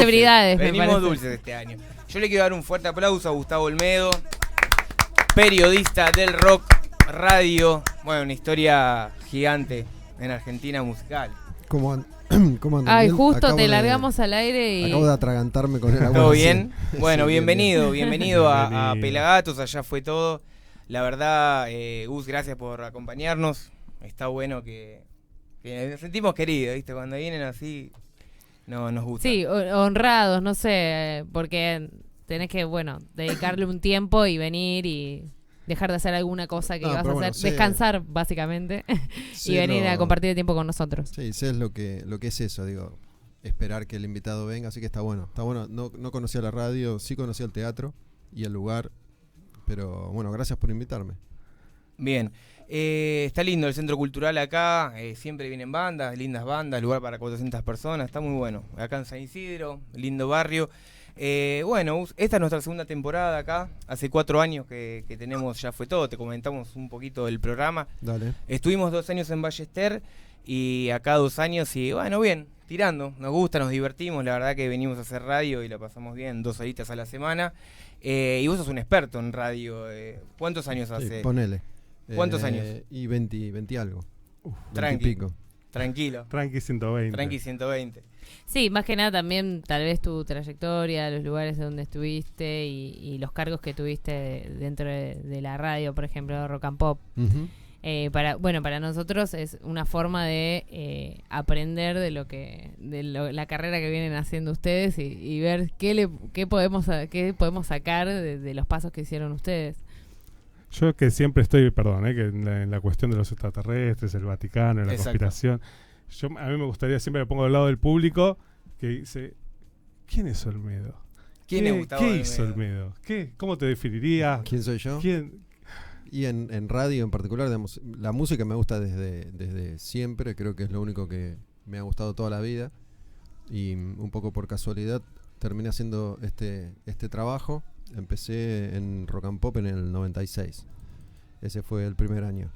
celebridades. Venimos dulces este año. Yo le quiero dar un fuerte aplauso a Gustavo Olmedo, periodista del Rock Radio. Bueno, una historia gigante en Argentina musical. ¿Cómo andan? Ay, justo te largamos al aire y... Acabo de atragantarme con el agua. ¿Todo bien? Bueno, Sí, bienvenido Bienvenido. a Pelagatos, allá fue todo. La verdad, Gus, gracias por acompañarnos. Está bueno que nos sentimos queridos, ¿viste? Cuando vienen así, no nos gusta. Sí, honrados, no sé, porque tenés que, dedicarle un tiempo y venir y dejar de hacer alguna cosa que ibas a hacer, descansar básicamente, y venir a compartir el tiempo con nosotros. Sí, sé lo que es eso, digo, esperar que el invitado venga, así que está bueno. Está bueno, no conocía la radio, sí conocía el teatro y el lugar, pero bueno, gracias por invitarme. Bien, está lindo el centro cultural acá, siempre vienen bandas, lindas bandas, lugar para 400 personas, está muy bueno. Acá en San Isidro, lindo barrio. Bueno, esta es nuestra segunda temporada acá, hace 4 años que tenemos Ya Fue Todo, te comentamos un poquito del programa. Dale. Estuvimos 2 años en Ballester y acá 2 años y bueno, bien, tirando, nos gusta, nos divertimos, la verdad que venimos a hacer radio y la pasamos bien, 2 horitas a la semana. Y vos sos un experto en radio, ¿cuántos años hace? Sí, ponele. ¿Cuántos años? Y 20 algo. 20 y pico. Tranquilo. Tranqui 120. Tranqui 120. Sí, más que nada también tal vez tu trayectoria, los lugares donde estuviste y los cargos que tuviste dentro de la radio, por ejemplo, Rock and Pop. Uh-huh. Para nosotros es una forma de aprender de la carrera que vienen haciendo ustedes y ver qué podemos sacar de los pasos que hicieron ustedes. Yo que siempre estoy, que en la cuestión de los extraterrestres, el Vaticano, la conspiración, a mí me gustaría, siempre me pongo del lado del público que dice, ¿quién es Olmedo? ¿Quién es Gustavo ¿Qué hizo Olmedo? ¿Cómo te definirías? ¿Quién soy yo? ¿Quién? Y en radio en particular, digamos, la música me gusta desde siempre, creo que es lo único que me ha gustado toda la vida y un poco por casualidad terminé haciendo este trabajo. Empecé en Rock and Pop en el 96, ese fue el primer año,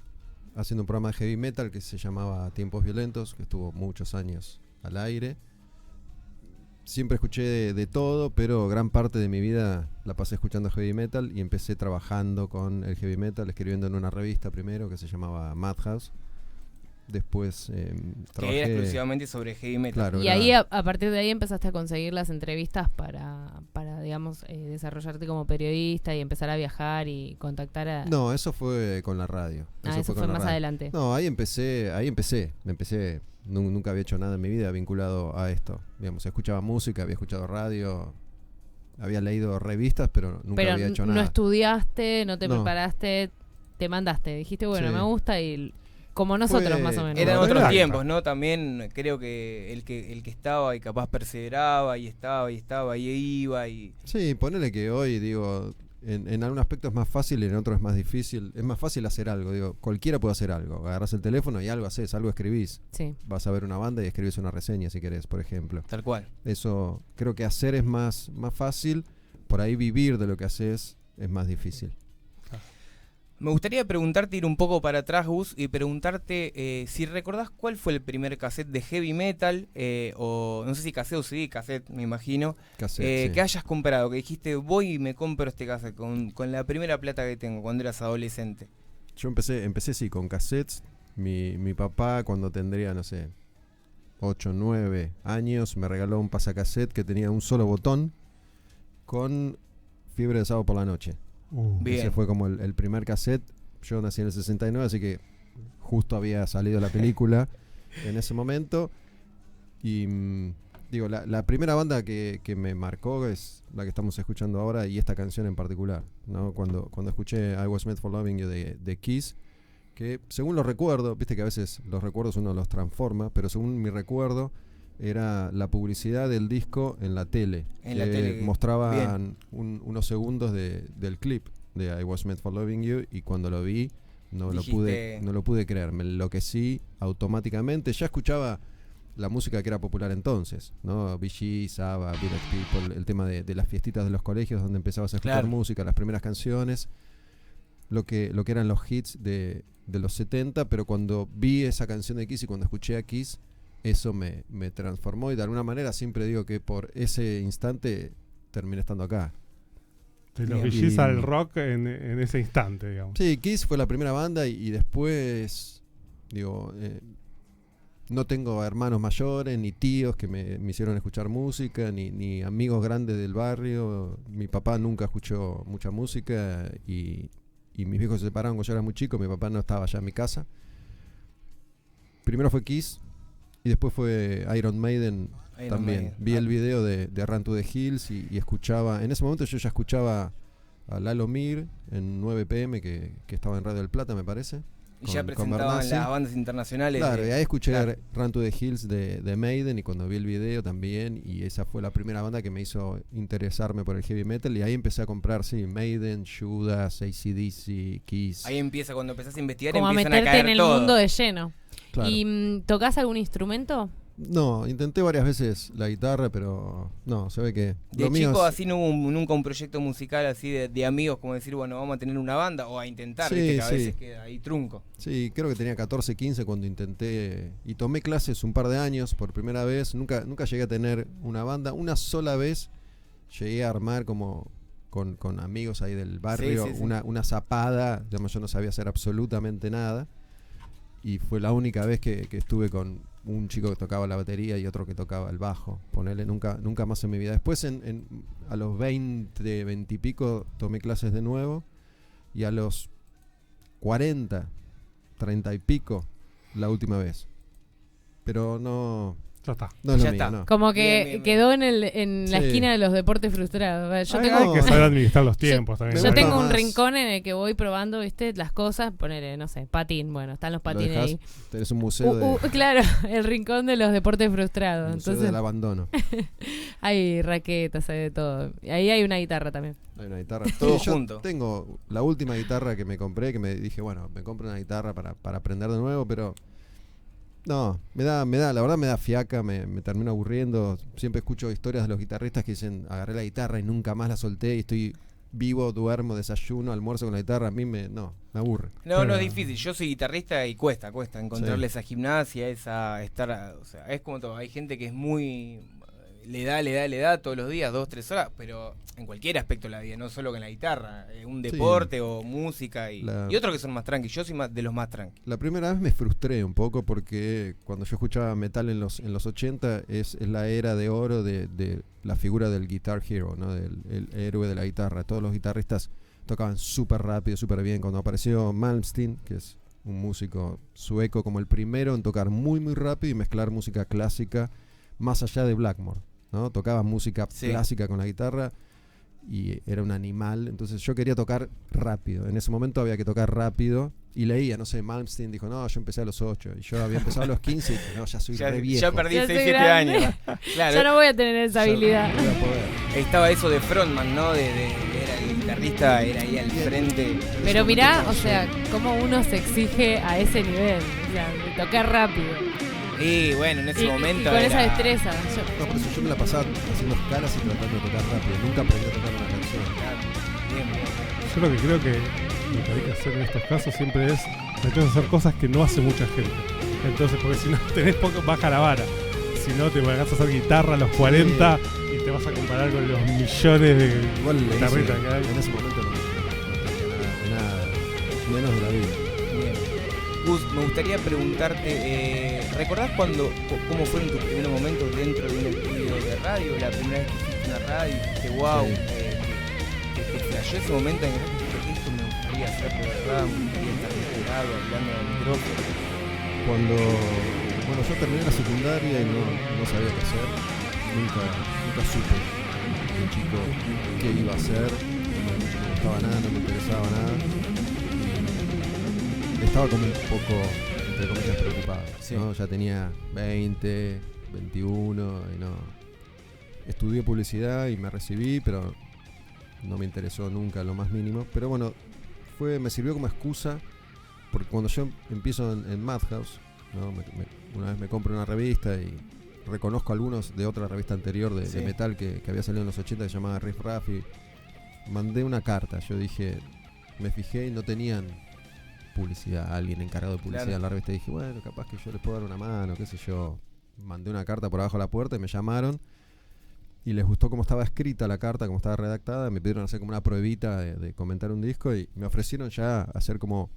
haciendo un programa de heavy metal que se llamaba Tiempos Violentos, que estuvo muchos años al aire. Siempre escuché de todo, pero gran parte de mi vida la pasé escuchando heavy metal y empecé trabajando con el heavy metal, escribiendo en una revista primero que se llamaba Madhouse. Después trabajé... Que era exclusivamente sobre heavy metal. Claro, y ahí a partir de ahí empezaste a conseguir las entrevistas para digamos, desarrollarte como periodista y empezar a viajar y contactar a... No, eso fue con la radio. Eso fue más adelante. No, ahí empecé. Nunca había hecho nada en mi vida vinculado a esto. Digamos, escuchaba música, había escuchado radio, había leído revistas, pero nunca había hecho nada. No estudiaste, no te preparaste, te mandaste. Dijiste, bueno, sí. Me gusta y... Como nosotros, más o menos. Eran otros tiempos, ¿no? También creo que el que estaba y capaz perseveraba y estaba y iba y... Sí, ponele que hoy, digo, en algún aspecto es más fácil y en otro es más difícil. Es más fácil hacer algo, digo, cualquiera puede hacer algo. Agarrás el teléfono y algo haces, algo escribís. Sí. Vas a ver una banda y escribís una reseña si querés, por ejemplo. Tal cual. Eso, creo que hacer es más fácil, por ahí vivir de lo que haces es más difícil. Me gustaría preguntarte, ir un poco para atrás, Gus, y preguntarte si recordás cuál fue el primer cassette de heavy metal, o no sé si cassette o CD, cassette me imagino, Cassette, sí. que hayas comprado, que dijiste voy y me compro este cassette con la primera plata que tengo cuando eras adolescente. Yo empecé sí, con cassettes. Mi papá cuando tendría, no sé, 8, 9 años, me regaló un pasacassette que tenía un solo botón con Fiebre de Sábado por la Noche. Bien. Ese fue como el primer cassette. Yo nací en el 69, así que justo había salido la película en ese momento. Y digo, la primera banda que me marcó es la que estamos escuchando ahora y esta canción en particular, ¿no? Cuando escuché I Was Made for Loving You de Kiss, que según los recuerdo, viste que a veces los recuerdos uno los transforma, pero según mi recuerdo era la publicidad del disco en la tele. En la tele. Mostraban unos segundos del clip de I Was Made for Loving You y cuando lo vi no lo pude creer. Me enloquecí automáticamente. Ya escuchaba la música que era popular entonces, ¿no? Bee Gees, ABBA, Village People, el tema de las fiestitas de los colegios donde empezabas a escuchar música, las primeras canciones, lo que eran los hits de los 70, pero cuando vi esa canción de Kiss y cuando escuché a Kiss eso me transformó y de alguna manera siempre digo que por ese instante terminé estando acá. De los VGs al rock en ese instante, digamos. Sí, Kiss fue la primera banda y después, digo, no tengo hermanos mayores ni tíos que me hicieron escuchar música, ni amigos grandes del barrio. Mi papá nunca escuchó mucha música y mis viejos se separaron cuando yo era muy chico. Mi papá no estaba ya en mi casa. Primero fue Kiss y después fue Iron Maiden también. Vi el video de Run to the Hills y escuchaba. En ese momento yo ya escuchaba a Lalo Mir en 9 PM que estaba en Radio del Plata, me parece. Y ya presentaban las bandas internacionales. Claro, y ahí escuché Run to the Hills de Maiden y cuando vi el video también, y esa fue la primera banda que me hizo interesarme por el heavy metal y ahí empecé a comprar, Maiden, Judas, AC/DC, Kiss. Ahí empieza, cuando empezás a investigar, como empiezan a meterte a caer en el todo. mundo de lleno. Claro. ¿Y tocás algún instrumento? No, intenté varias veces la guitarra, pero no, se ve que De chico así no hubo nunca un proyecto musical así de amigos, como decir, bueno, vamos a tener una banda o a intentar, Sí, ¿viste? Que a sí. veces queda ahí trunco. Sí, creo que tenía 14, 15 cuando intenté y tomé clases un par de años por primera vez. Nunca llegué a tener una banda. Una sola vez llegué a armar como con amigos ahí del barrio Sí. una zapada. Digamos, yo no sabía hacer absolutamente nada. Y fue la única vez que estuve con un chico que tocaba la batería y otro que tocaba el bajo. Ponele, nunca más en mi vida. Después a los 20 y pico tomé clases de nuevo. Y a los 40, 30 y pico la última vez. Pero no... Ya está. No es lo Ya mío, está. no. Como que Bien. quedó en la Sí. esquina de los deportes frustrados. Yo Hay tengo, que saber administrar los tiempos también. me yo gusta tengo un más. rincón en el que voy probando, ¿viste? Las cosas, poner, no sé, patín. Bueno, están los Lo patines dejás, ahí. tenés un museo, Claro, el rincón de los deportes frustrados. museo Entonces, del abandono. hay raquetas, hay de todo. Y ahí hay una guitarra también. Hay una guitarra. Todo yo junto. Tengo la última guitarra que me compré, que me dije, bueno, me compro una guitarra para aprender de nuevo, pero no, la verdad me da fiaca, me termino aburriendo. Siempre escucho historias de los guitarristas que dicen, agarré la guitarra y nunca más la solté y estoy vivo, duermo, desayuno, almuerzo con la guitarra. A mí me aburre. No es difícil. Yo soy guitarrista y cuesta encontrarle esa gimnasia, esa estar, o sea, es como todo. Hay gente que es muy le da todos los días 2-3 horas, pero en cualquier aspecto de la vida, no solo con la guitarra, un deporte o música y otros que son más tranquilos. Yo soy más de los más tranquilos. La primera vez me frustré un poco porque cuando yo escuchaba metal en los 80 es la era de oro de la figura del Guitar Hero, ¿no? El héroe de la guitarra. Todos los guitarristas tocaban súper rápido, súper bien. Cuando apareció Malmsteen, que es un músico sueco, como el primero en tocar muy muy rápido y mezclar música clásica más allá de Blackmore, ¿no? Tocaba música clásica con la guitarra y era un animal. Entonces yo quería tocar rápido. En ese momento había que tocar rápido y leía, no sé, Malmsteen dijo, no, yo empecé a los 8 y yo había empezado a los 15 y dije, no, ya soy re viejo. Ya perdí Ya soy 6-7 grande. años. Claro, Yo no voy a tener esa habilidad. No voy a poder. estaba eso de frontman, ¿no? Era el guitarrista, era ahí al frente. Pero mirá, o sea, cómo uno se exige a ese nivel. O sea, de tocar rápido. Y bueno, en ese momento y con esa era- destreza. No, por eso yo me la pasaba haciendo escalas y tratando de tocar rápido. Nunca aprendí a tocar una canción. Bien. Yo lo que creo que lo que hay que hacer en estos casos siempre es tratar de hacer cosas que no hace mucha gente. Entonces, porque si no tenés poco, baja la vara. Si no, te vas a hacer guitarra a los 40 y te vas a comparar con los millones de Igual le hice, guitarristas que hay. en ese momento no tenía nada, menos de la vida. Bien. Gus, me gustaría preguntarte, ¿recordás cómo fueron tus primeros momentos dentro de un estudio de radio? La primera vez que hiciste una radio, dijiste, wow, Sí. te flashó ese momento en que dijiste, esto me gustaría hacer de verdad, me gustaría estar desesperado, hablando al micrófono. Cuando yo terminé la secundaria y no sabía qué hacer, nunca supe de chico qué iba a hacer, no me gustaba nada, no me interesaba nada. Y estaba como un poco, entre comillas, preocupado, Sí. ¿no? Ya tenía 20, 21 y no. Estudié publicidad y me recibí, pero no me interesó nunca lo más mínimo. Pero bueno, me sirvió como excusa, porque cuando yo empiezo en Madhouse, ¿no? Una vez me compro una revista y reconozco algunos de otra revista anterior de metal que había salido en los 80 que se llamaba Riff Raff y mandé una carta. Yo dije, me fijé y no tenían publicidad, alguien encargado de publicidad en la revista y dije, bueno, capaz que yo les puedo dar una mano, qué sé yo, mandé una carta por abajo de la puerta y me llamaron. Y les gustó cómo estaba escrita la carta, cómo estaba redactada. Me pidieron hacer como una pruebita de comentar un disco y me ofrecieron ya hacer como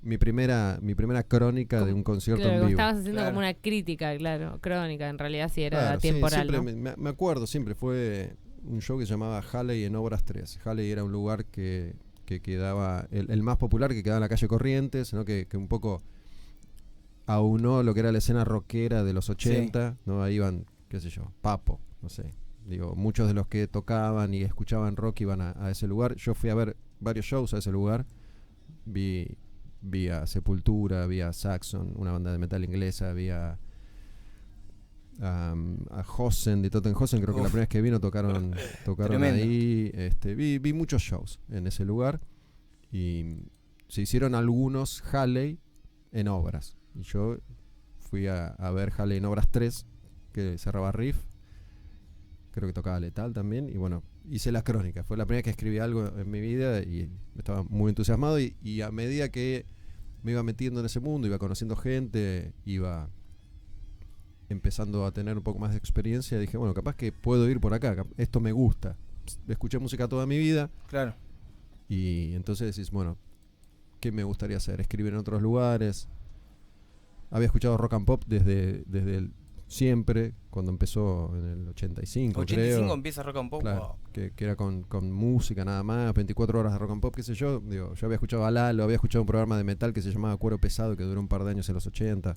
mi primera crónica de un concierto en vivo. Estabas haciendo como una crítica, claro, crónica, en realidad sí era temporal. Sí, ¿no? me acuerdo, siempre fue un show que se llamaba Halley en Obras 3. Halley era un lugar que quedaba, el más popular, que quedaba en la calle Corrientes, ¿no? que un poco aunó lo que era la escena rockera de los 80, ¿no? Ahí iban, qué sé yo, Papo, no sé. Digo, muchos de los que tocaban y escuchaban rock iban a ese lugar. Yo fui a ver varios shows a ese lugar. Vi a Sepultura, vi a Saxon, una banda de metal inglesa, vi a Hosen, de Tottenhausen, creo que la primera vez que vino tocaron ahí. Vi muchos shows en ese lugar y se hicieron algunos Halley en Obras. Y yo fui a ver Halley en Obras 3, que cerraba Riff. Creo que tocaba Letal también. Y bueno, hice la crónica. Fue la primera vez que escribí algo en mi vida y estaba muy entusiasmado. Y a medida que me iba metiendo en ese mundo, iba conociendo gente, iba empezando a tener un poco más de experiencia, dije, bueno, capaz que puedo ir por acá. Esto me gusta. Escuché música toda mi vida. Claro. Y entonces decís, bueno, ¿qué me gustaría hacer? Escribir en otros lugares. Había escuchado rock and pop desde siempre, cuando empezó en el 85, 85 creo. Empieza rock and pop. Claro, Wow. que era con música nada más, 24 horas de rock and pop, qué sé yo. Digo, yo había escuchado a Lalo, había escuchado un programa de metal que se llamaba Cuero Pesado, que duró un par de años en los 80.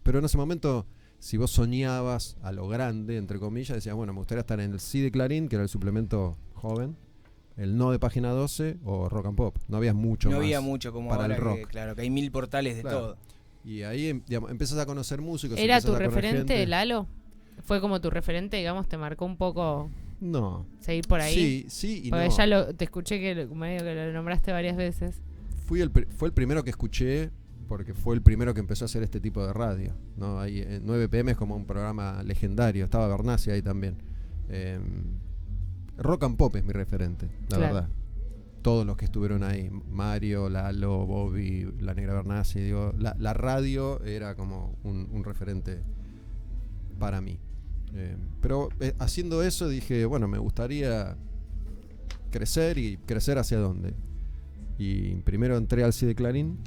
Pero en ese momento, si vos soñabas a lo grande, entre comillas, decías, bueno, me gustaría estar en el Sí de Clarín, que era el suplemento joven, el No de Página 12 o Rock and Pop. No había mucho No más había mucho como para ahora el rock. claro, que hay 1000 portales de Claro. todo. Y ahí, digamos, empezás a conocer músicos. ¿Era empezás tu a conocer referente, gente. Lalo? ¿Fue como tu referente, digamos, te marcó un poco No. seguir por ahí? Sí y Porque no. ya te escuché que medio que lo nombraste varias veces. Fue el primero que escuché porque fue el primero que empezó a hacer este tipo de radio, ¿no? Ahí, 9 PM es como un programa legendario. Estaba Bernasi ahí también. Rock and Pop es mi referente, la verdad. Todos los que estuvieron ahí, Mario, Lalo, Bobby, la Negra Bernasi, digo, la radio era como un referente para mí. Pero haciendo eso dije, bueno, me gustaría crecer, y crecer hacia dónde. Y primero entré al CD Clarín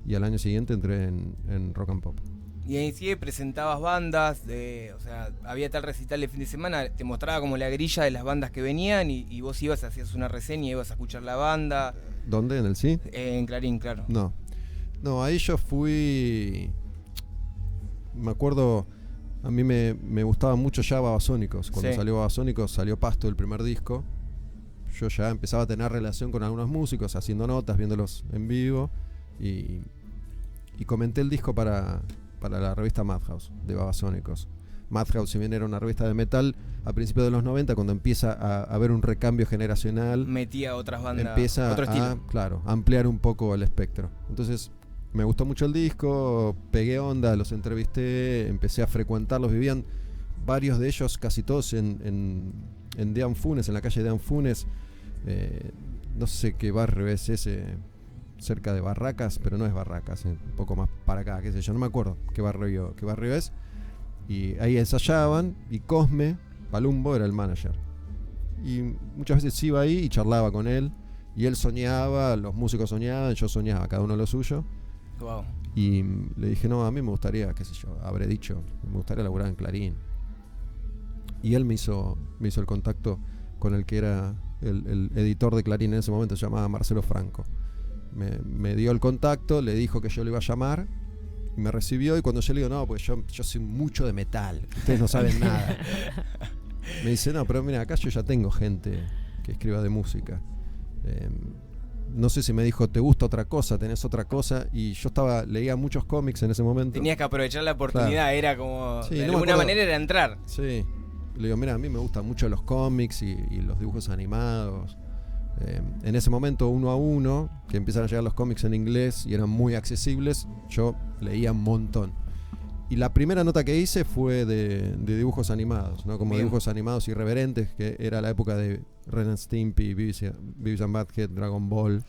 y al año siguiente entré en Rock and Pop. Y en sí presentabas bandas, o sea, había tal recital de fin de semana, te mostraba como la grilla de las bandas que venían y vos ibas, hacías una reseña, ibas a escuchar la banda. ¿Dónde? ¿En el sí? En Clarín, claro. No, ahí yo fui, me acuerdo, a mí me gustaba mucho ya Babasónicos. Cuando salió Babasónicos, salió Pasto, el primer disco. Yo ya empezaba a tener relación con algunos músicos, haciendo notas, viéndolos en vivo, y comenté el disco para la revista Madhouse de Babasónicos. Madhouse, si bien era una revista de metal, a principios de los 90, cuando empieza a haber un recambio generacional, metía otras bandas, empieza otro estilo. Claro, ampliar un poco el espectro. Entonces me gustó mucho el disco, pegué onda, los entrevisté, empecé a frecuentarlos, vivían varios de ellos, casi todos en de Anfunes, en la calle de Anfunes. No sé qué barrio es ese, cerca de Barracas, pero no es Barracas, un poco más para acá, qué sé yo, no me acuerdo qué barrio es. Y ahí ensayaban, y Cosme Palumbo era el manager. Y muchas veces iba ahí y charlaba con él, y él soñaba, los músicos soñaban, yo soñaba, cada uno lo suyo. Wow. Y le dije, no, a mí me gustaría, qué sé yo, habré dicho, me gustaría laburar en Clarín. Y él me hizo el contacto con el que era el editor de Clarín en ese momento, se llamaba Marcelo Franco. Me dio el contacto, le dijo que yo le iba a llamar, me recibió, y cuando yo le digo, no, pues yo sé mucho de metal, ustedes no saben nada. Me dice, no, pero mira, acá yo ya tengo gente que escriba de música. No sé si me dijo, ¿te gusta otra cosa? ¿Tenés otra cosa? Y yo leía muchos cómics en ese momento. Tenías que aprovechar la oportunidad, claro. Era como, sí, de alguna manera era entrar. Sí. Le digo, mira, a mí me gustan mucho los cómics y los dibujos animados. En ese momento, 1 a 1, que empiezan a llegar los cómics en inglés y eran muy accesibles, yo leía un montón. Y la primera nota que hice fue de dibujos animados, ¿no? Como dibujos animados irreverentes, que era la época de Ren and Stimpy, Beavis and Butthead, Dragon Ball.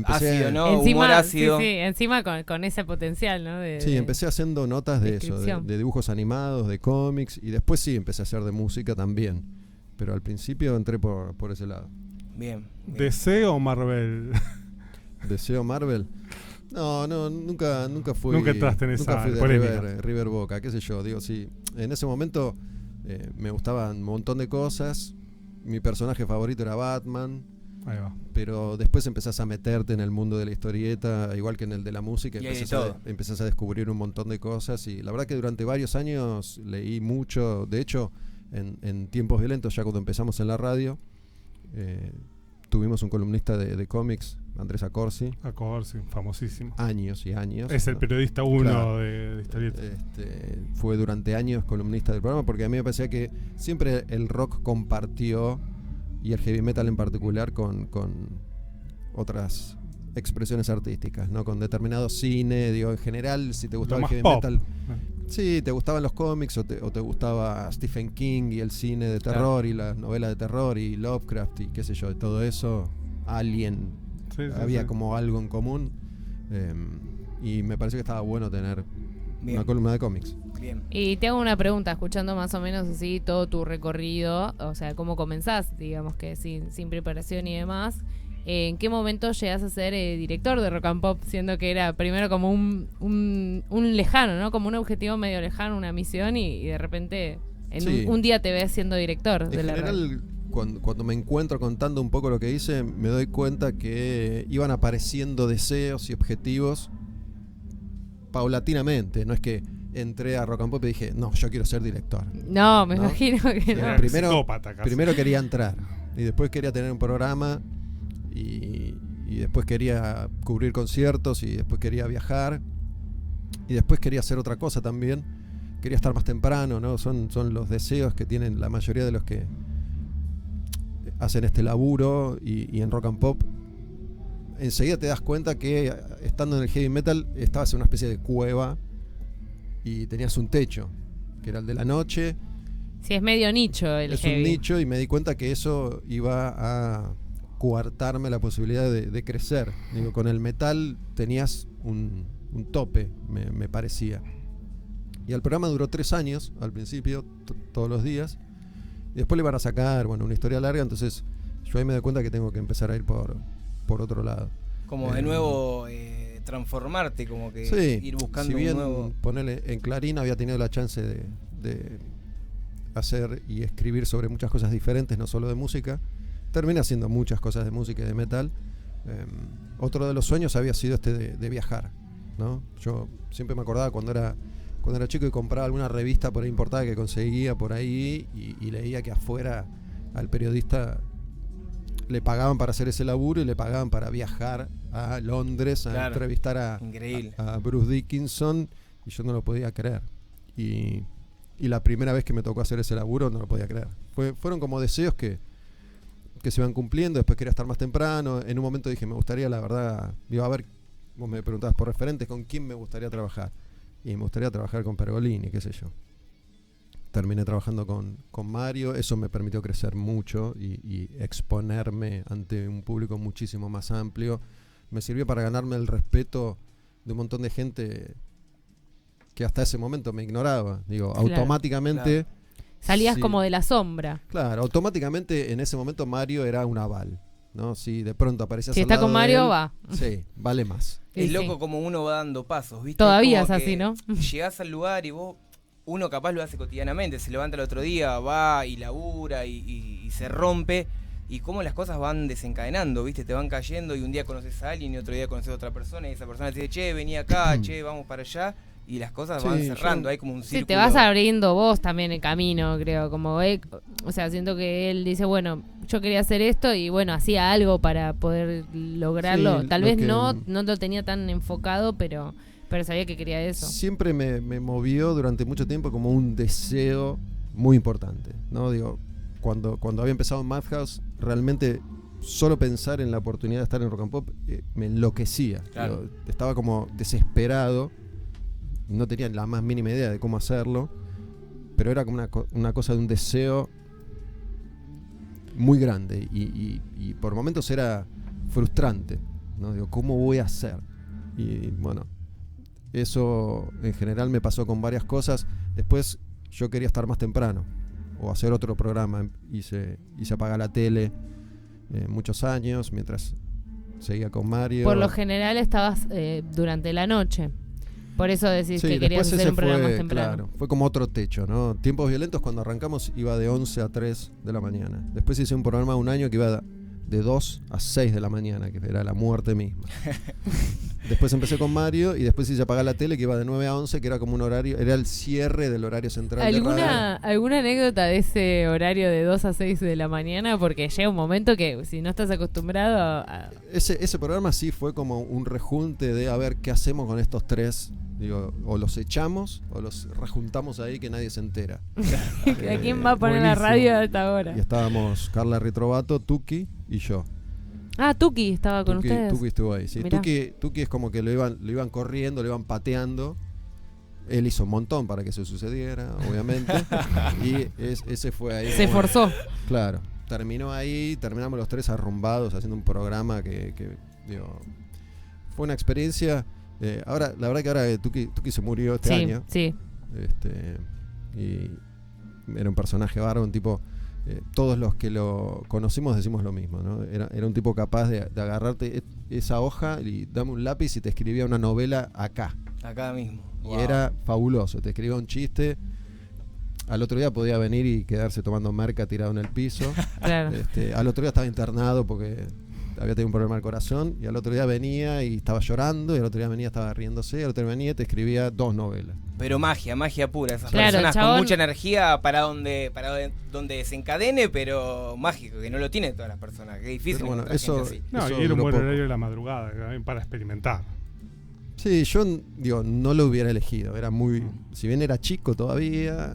ácido, ¿no? Encima, Humor ácido. Sí, encima con ese potencial, ¿no? Sí, empecé haciendo notas de eso, de dibujos animados, de cómics, y después sí empecé a hacer de música también. Pero al principio entré por ese lado. Bien. ¿DC o Marvel? ¿Deseo Marvel? No, nunca fui. Nunca entraste en esa nunca fui de polémica. River Boca, qué sé yo. Digo, sí, en ese momento me gustaban un montón de cosas. Mi personaje favorito era Batman. Ahí va. Pero después empezás a meterte en el mundo de la historieta, igual que en el de la música, Y empezás a descubrir un montón de cosas. Y la verdad que durante varios años leí mucho. De hecho, en Tiempos Violentos, ya cuando empezamos en la radio, tuvimos un columnista de cómics, Andrés Accorsi. Accorsi, famosísimo. Años y años. Es el ¿no? periodista uno Claro. de historieta. Fue durante años columnista del programa, porque a mí me parecía que siempre el rock compartió, y el heavy metal en particular, con otras expresiones artísticas, ¿no? Con determinado cine, digo, en general, si te gustaba Lo el heavy más pop. metal, sí, te gustaban los cómics o te gustaba Stephen King y el cine de terror, y las novelas de terror y Lovecraft y qué sé yo, de todo eso, Alien, había como algo en común, y me pareció que estaba bueno tener una columna de cómics. Bien. Y te hago una pregunta, escuchando más o menos así todo tu recorrido, o sea, cómo comenzás, digamos que sin preparación y demás. ¿En qué momento llegás a ser director de Rock and Pop, siendo que era primero como un lejano, ¿no? Como un objetivo medio lejano, una misión, y de repente Sí. un día te ves siendo director de En la radio? general, cuando me encuentro contando un poco lo que hice, me doy cuenta que iban apareciendo deseos y objetivos paulatinamente. No es que entré a Rock and Pop y dije, no, yo quiero ser director. No, me ¿No? imagino que no. Era Primero- psicópata casi. Primero quería entrar, y después quería tener un programa, y después quería cubrir conciertos, y después quería viajar, y después quería hacer otra cosa también. Quería estar más temprano, ¿no? Son los deseos que tienen la mayoría de los que hacen este laburo, y en Rock and Pop enseguida te das cuenta que estando en el heavy metal estabas en una especie de cueva y tenías un techo, que era el de la noche. Sí, es medio nicho el Es heavy. un nicho, y me di cuenta que eso iba a coartarme la posibilidad de crecer. Digo, con el metal tenías un tope, me parecía. Y el programa duró 3 años al principio, todos los días, y después le iban a sacar, bueno, una historia larga. Entonces yo ahí me doy cuenta que tengo que empezar a ir por otro lado. Como de nuevo transformarte, como que Sí, ir buscando si bien un nuevo... ponerle en Clarín había tenido la chance de hacer y escribir sobre muchas cosas diferentes, no solo de música, terminé haciendo muchas cosas de música y de metal. Otro de los sueños había sido de viajar, ¿no? Yo siempre me acordaba cuando era chico y compraba alguna revista por ahí importada que conseguía por ahí, y leía que afuera al periodista le pagaban para hacer ese laburo, y le pagaban para viajar a Londres a entrevistar Increíble. a Bruce Dickinson, y yo no lo podía creer. Y la primera vez que me tocó hacer ese laburo no lo podía creer. Fueron como deseos que se iban cumpliendo. Después quería estar más temprano. En un momento dije, me gustaría, la verdad, digo, a ver, vos me preguntabas por referentes, ¿con quién me gustaría trabajar? Y me gustaría trabajar con Pergolini, qué sé yo. Terminé trabajando con Mario. Eso me permitió crecer mucho y exponerme ante un público muchísimo más amplio. Me sirvió para ganarme el respeto de un montón de gente que hasta ese momento me ignoraba. Digo, Claro. automáticamente... Salías sí, como de la sombra. Claro, automáticamente en ese momento Mario era un aval, ¿no? Si de pronto aparecías Si al está lado con de Mario, él, va. sí, vale más. Es Sí, loco sí. como uno va dando pasos, ¿viste? Todavía Como es así, que ¿no? Llegás al lugar y uno capaz lo hace cotidianamente, se levanta el otro día, va y labura y se rompe, y cómo las cosas van desencadenando, ¿viste? Te van cayendo, y un día conoces a alguien y otro día conoces a otra persona, y esa persona te dice, che, vení acá, che, vamos para allá, y las cosas Sí, van cerrando, yo- hay como un Sí, círculo. te vas abriendo vos también el camino, creo. Como o sea, siento que él dice, bueno, yo quería hacer esto, y bueno, hacía algo para poder lograrlo. Sí, Tal lo vez que- no lo tenía tan enfocado, pero sabía que quería eso. Siempre me movió durante mucho tiempo como un deseo muy importante, ¿no? Digo, cuando había empezado en Madhouse, realmente solo pensar en la oportunidad de estar en Rock and Pop me enloquecía. Claro. Digo, estaba como desesperado, no tenía la más mínima idea de cómo hacerlo, pero era como una cosa de un deseo muy grande, y por momentos era frustrante, ¿no? Digo, ¿cómo voy a hacer? Y bueno, eso en general me pasó con varias cosas. Después yo quería estar más temprano o hacer otro programa y se apaga la tele muchos años mientras seguía con Mario. Por lo general estabas durante la noche. Por eso decís que querías hacer un programa más temprano. Claro, fue como otro techo, ¿no? Tiempos Violentos, cuando arrancamos, iba de 11 a 3 de la mañana. Después hice un programa un año que iba de 2 a 6 de la mañana, que era la muerte misma. Después empecé con Mario y después hice apagar la tele, que iba de 9 a 11, que era como un horario, era el cierre del horario central de radio. ¿Alguna anécdota de ese horario de 2 a 6 de la mañana? Porque llega un momento que si no estás acostumbrado a... Ese programa sí fue como un rejunte de a ver qué hacemos con estos tres. Digo, o los echamos o los rejuntamos ahí que nadie se entera. ¿A quién va a poner la radio a esta hora? Y estábamos Carla Ritrovato, Tuki y yo. Ah, Tuki estaba con ustedes. Tuki estuvo ahí, sí. Tuki es como que lo iban corriendo, lo iban pateando. Él hizo un montón para que eso sucediera, obviamente. Y ese fue ahí. Se esforzó. Claro. Terminamos los tres arrumbados haciendo un programa que digo, fue una experiencia. Ahora, la verdad que ahora Tuki se murió este año. Sí. Y era un personaje bárbaro, un tipo. Todos los que lo conocimos decimos lo mismo, ¿no? Era un tipo capaz de agarrarte esa hoja y dame un lápiz y te escribía una novela acá mismo. Y era fabuloso, te escribía un chiste. Al otro día podía venir y quedarse tomando merca tirado en el piso. Claro. Al otro día estaba internado porque había tenido un problema del corazón, y al otro día venía y estaba llorando, y al otro día venía estaba riéndose, y al otro día venía y te escribía 2 novelas. Pero magia pura, esas claro, personas con mucha energía para donde desencadene, pero mágico, que no lo tienen todas las personas, que es difícil. Bueno, eso y era un buen horario de la madrugada también para experimentar. Sí, yo digo, no lo hubiera elegido, era muy, si bien era chico todavía,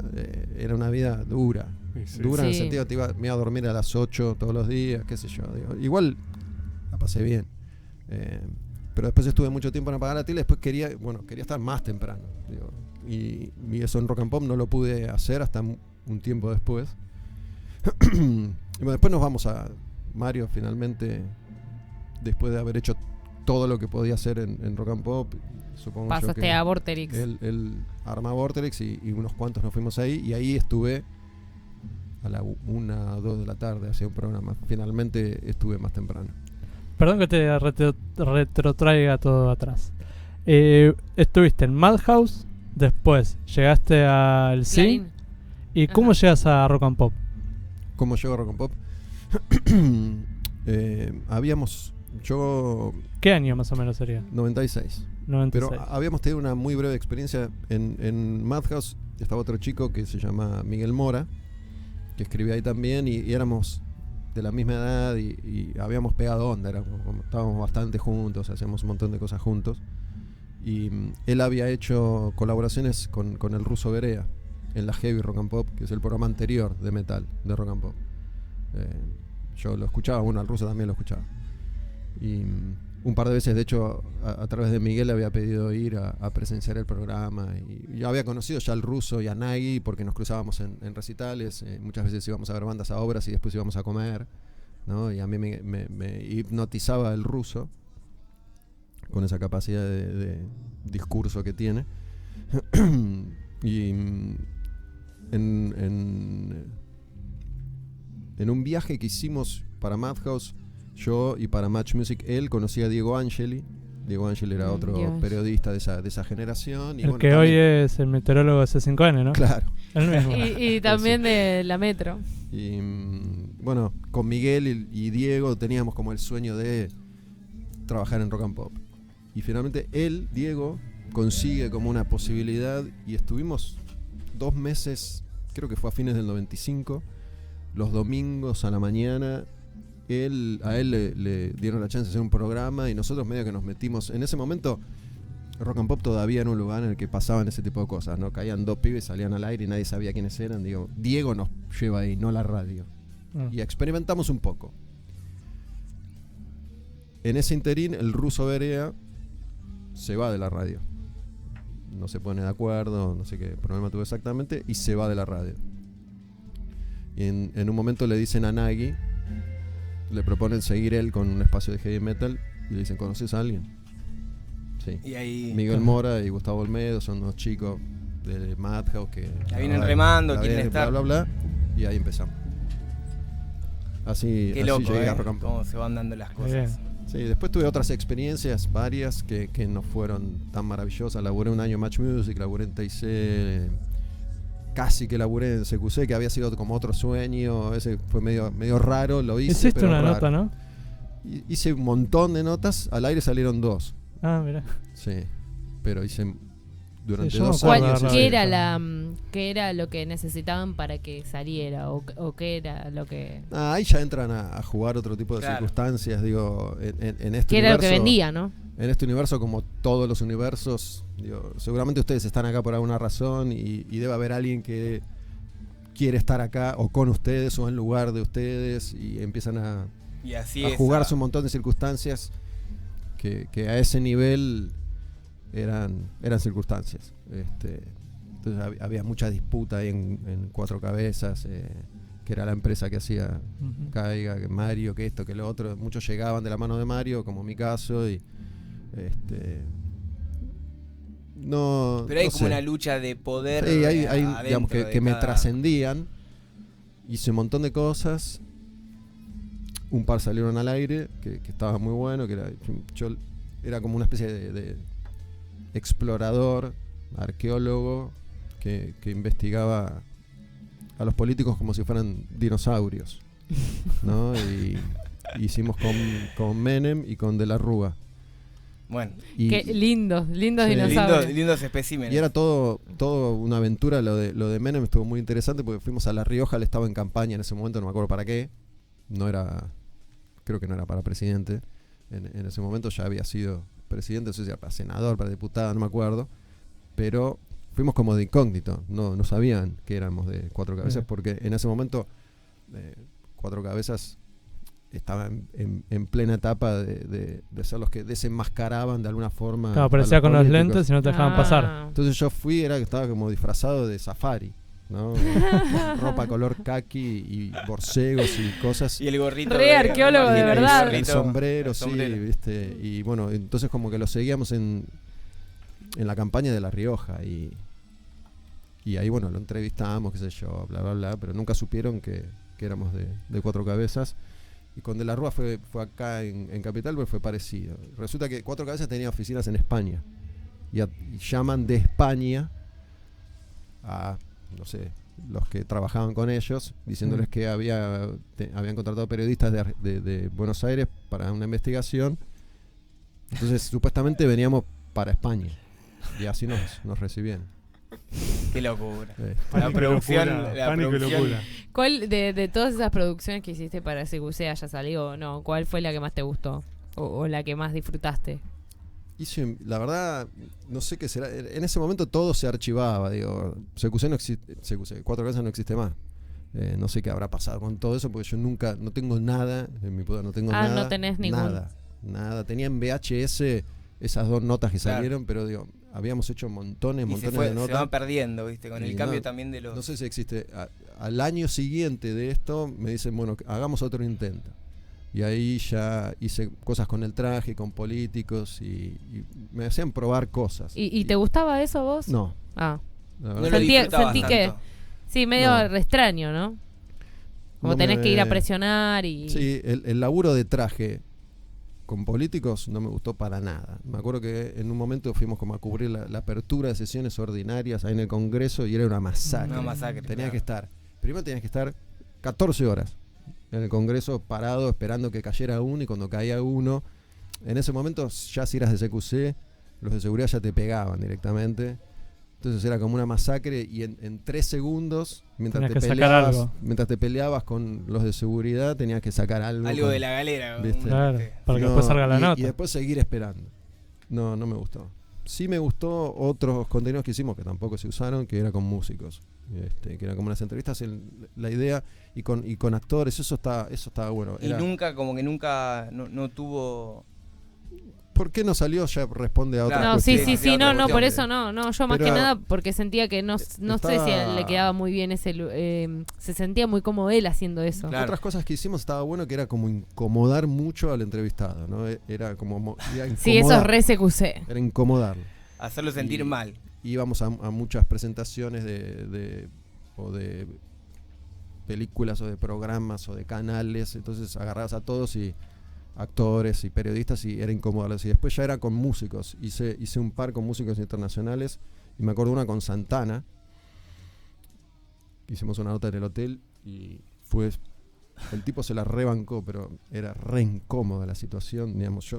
era una vida dura. Sí. Dura en el Sí. sentido que me iba a dormir a las 8 todos los días, qué sé yo. Digo, igual la pasé bien. Pero después estuve mucho tiempo en apagar la tele, después quería estar más temprano. Digo, y eso en Rock and Pop no lo pude hacer hasta un tiempo después. Y bueno, después nos vamos a Mario, finalmente, después de haber hecho todo lo que podía hacer en Rock and Pop. Supongo pasaste yo que a Vorterix. él arma Vorterix y unos cuantos nos fuimos ahí, y ahí estuve a la 1 o 2 de la tarde, hacía un programa. Finalmente estuve más temprano. Perdón que te retrotraiga todo atrás. Estuviste en Madhouse, después llegaste al Sí. Clarín. ¿Y cómo llegas a Rock and Pop? ¿Cómo llegó a Rock and Pop? ¿Qué año más o menos sería? 96. 96. Pero habíamos tenido una muy breve experiencia en Madhouse. Estaba otro chico que se llama Miguel Mora, que escribía ahí también, y éramos de la misma edad y habíamos pegado onda, estábamos bastante juntos, hacíamos un montón de cosas juntos. Y él había hecho colaboraciones con el ruso Berea en la Heavy Rock and Pop, que es el programa anterior de metal de Rock and Pop. Yo lo escuchaba, bueno, al ruso también lo escuchaba. Y un par de veces, de hecho, a través de Miguel le había pedido ir a presenciar el programa. Y yo había conocido ya al ruso y a Nagui porque nos cruzábamos en recitales. Muchas veces íbamos a ver bandas a obras y después íbamos a comer, ¿no? Y a mí me hipnotizaba el ruso con esa capacidad de discurso que tiene. Y en un viaje que hicimos para Madhouse, yo y para Match Music, él conocía a Diego Angeli. Diego Angeli era otro periodista de esa generación. Y el que hoy es el meteorólogo de C5N, ¿no? Claro. El mismo. y también de la Metro. Y bueno, con Miguel y Diego teníamos como el sueño de trabajar en Rock and Pop. Y finalmente Diego, consigue como una posibilidad, y estuvimos 2 meses, creo que fue a fines del 95, los domingos a la mañana. A él le dieron la chance de hacer un programa, y nosotros medio que nos metimos. En ese momento Rock and Pop todavía era un lugar en el que pasaban ese tipo de cosas, ¿no? Caían 2 pibes, salían al aire y nadie sabía quiénes eran. Diego nos lleva ahí, no la radio. Y experimentamos un poco. En ese interín el ruso Berea se va de la radio. No se pone de acuerdo, no sé qué problema tuvo exactamente, y se va de la radio. Y en un momento le dicen a Nagui, le proponen seguir él con un espacio de heavy metal, Y le dicen, ¿conoces a alguien? Sí. Y ahí Miguel Mora y Gustavo Olmedo son dos chicos de Madhouse que la vienen remando, la quieren vienen, estar. bla, bla, bla, y ahí empezamos. Así, Qué así loco, llegué a Rock and Pop. cómo se van dando las cosas. Bien. Sí, después tuve otras experiencias, varias, que no fueron tan maravillosas. Laburé un año en Match Music, laburé en TIC, casi que laburé en CQC, que había sido como otro sueño. Ese fue medio raro, lo hice. Hiciste pero una raro. nota, ¿no? Hice un montón de notas, al aire salieron 2. Ah, mira. Sí, pero hice durante Sí, yo me 2 acuerdo años. de ¿Qué haberla era visto. qué era lo que necesitaban para que saliera o qué era lo que Ahí ya entran a jugar otro tipo de Claro. circunstancias, digo, en este qué era lo que universo. vendía, ¿no? En este universo, como todos los universos, digo, seguramente ustedes están acá por alguna razón y debe haber alguien que quiere estar acá o con ustedes o en lugar de ustedes y empiezan a Y así jugarse un montón de circunstancias que a ese nivel eran circunstancias. Entonces había mucha disputa ahí en Cuatro Cabezas, que era la empresa que hacía Ujú. Caiga, que Mario, que esto, que lo otro. Muchos llegaban de la mano de Mario, como mi caso, y no. Pero hay no como sé. una lucha de poder. Sí, hay, adentro digamos, de que me cada- trascendían. Hice un montón de cosas. Un par salieron al aire, que estaba muy bueno, que era, yo era como una especie de explorador, arqueólogo, que investigaba a los políticos como si fueran dinosaurios, ¿no? Y hicimos con Menem y con De la Rúa. Bueno, Y, Qué lindos Sí. dinosaurios. lindos especímenes. y era todo una aventura. Lo de Menem estuvo muy interesante porque fuimos a La Rioja, él estaba en campaña en ese momento, no me acuerdo para qué. Creo que no era para presidente. En ese momento ya había sido presidente, no sé si era para senador, para diputado, no me acuerdo. Pero fuimos como de incógnito, no sabían que éramos de Cuatro Cabezas, porque en ese momento Cuatro Cabezas estaba en plena etapa de ser los que desenmascaraban de alguna forma. Claro, a aparecía con los políticos. lentes y no te dejaban pasar. Entonces yo fui, era que estaba como disfrazado de safari, ¿no? Ropa color kaki y borcegos y cosas. Y el gorrito. Re arqueólogo de el verdad. gorrito, El sombrero, el sí, sombrero. ¿viste? Y bueno, entonces como que lo seguíamos en la campaña de La Rioja y ahí, bueno, lo entrevistamos, qué sé yo, bla, bla, bla, pero nunca supieron que éramos de Cuatro Cabezas. Y con De la Rúa fue acá en Capital, pero fue parecido. Resulta que Cuatro Cabezas tenía oficinas en España. Y llaman de España a, no sé, los que trabajaban con ellos, diciéndoles que habían contratado periodistas de Buenos Aires para una investigación. Entonces, supuestamente veníamos para España. Y así nos recibían. Qué locura. Este, La producción. La Pánico y producción. locura. ¿Cuál de todas esas producciones que hiciste para CQC haya salido o no? ¿Cuál fue la que más te gustó? O la que más disfrutaste? La verdad, no sé qué será. En ese momento todo se archivaba. Digo, CQC no existe. CQC, Cuatro Cabezas no existe más. No sé qué habrá pasado con todo eso, porque yo no tengo nada en mi poder. No tengo nada. No tenés ningún. Nada. Tenía en VHS esas 2 notas que Claro. salieron, pero digo, habíamos hecho montones Y se de van notas. perdiendo, ¿viste? Con Y el cambio no- también de los. No sé si existe. Al año siguiente de esto me dicen, bueno, hagamos otro intento. Y ahí ya hice cosas con el traje, con políticos y me hacían probar cosas. ¿Y te gustaba eso vos? No. Ah, La No verdad lo Sentí- disfrutabas sentí que- tanto. sí, medio No. re extraño, ¿no? Como no tenés me- que ir a presionar y... Sí, el laburo de traje con políticos no me gustó para nada. Me acuerdo que en un momento fuimos como a cubrir la apertura de sesiones ordinarias ahí en el Congreso y era una masacre. Una masacre. Tenías claro. primero tenías que estar 14 horas en el Congreso parado esperando que cayera uno, y cuando caía uno, en ese momento ya si eras de CQC, los de seguridad ya te pegaban directamente. Entonces era como una masacre y en 3 segundos, mientras Tenías te que sacar algo. peleabas con los de seguridad, tenías que sacar algo. Algo con- de la galera. ¿viste? Claro, para que No, después salga la y nota. después seguir esperando. No me gustó. Sí me gustó otros contenidos que hicimos que tampoco se usaron, que era con músicos, que eran como unas entrevistas, la idea, y con actores, eso estaba bueno. Y nunca, como que nunca, no tuvo. ¿Por qué no salió? Ya responde a otra No, cuestión. sí, no, otra por cuestión. eso no, yo más Pero que nada porque sentía que no sé si le quedaba muy bien se sentía muy cómodo él haciendo eso. Claro. Otras cosas que hicimos estaba bueno, que era como incomodar mucho al entrevistado, ¿no? Era como Sí, eso es re CQC. era incomodarlo. Hacerlo sentir mal. Íbamos a muchas presentaciones o de películas o de programas o de canales, entonces agarrabas a todos y actores y periodistas y era incomodarlos. Y después ya era con músicos, hice un par con músicos internacionales y me acuerdo una con Santana. Hicimos una nota en el hotel y el tipo se la rebancó, pero era re incómoda la situación, digamos,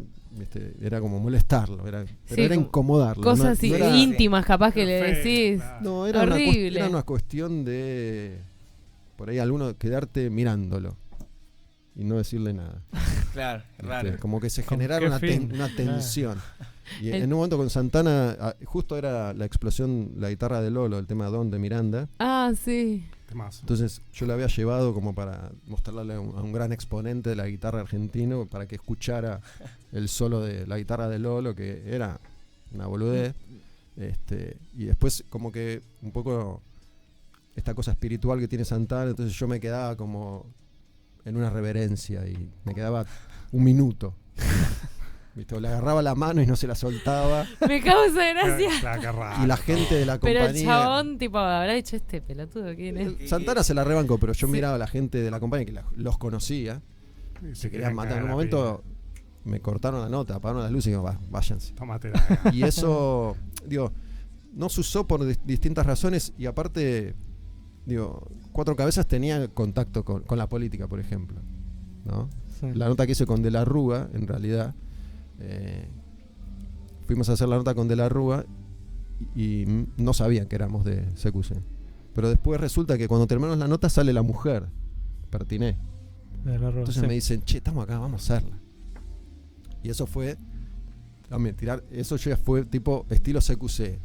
era como molestarlo, pero era incomodarlo. Cosas no era, íntimas capaz que le decís. no, era horrible. era una cuestión de por ahí alguno quedarte mirándolo y no decirle nada. Claro, raro. Como que se ¿Con generara qué fin? una tensión. Y en un momento con Santana, justo era la explosión, la guitarra de Lolo, el tema Don de Miranda. Ah, sí. Temazo. Entonces yo la había llevado como para mostrarle a un gran exponente de la guitarra argentino, para que escuchara el solo de la guitarra de Lolo, que era una boludez. Y después como que un poco esta cosa espiritual que tiene Santana, entonces yo me quedaba como en una reverencia y me quedaba un minuto. ¿Viste? Le agarraba la mano y no se la soltaba. Me causa gracia. Y la gente de la Pero compañía. el chabón, tipo, habrá dicho este pelotudo, ¿quién es? Santana se la rebancó, pero yo Sí. miraba a la gente de la compañía que los conocía. Se querían matar. En un momento me cortaron la nota, apagaron las luces y digo, váyanse. Tómatela. Y eso, digo, no se usó por distintas razones y aparte, digo, Cuatro Cabezas tenía contacto con la política, por ejemplo, ¿no? Sí. La nota que hice con De la Rúa, en realidad, fuimos a hacer la nota con De la Rúa y no sabían que éramos de CQC. Pero después resulta que cuando terminamos la nota sale la mujer, Pertiné. Entonces me dicen, che, estamos acá, vamos a hacerla. Y eso fue, eso ya fue tipo estilo CQC.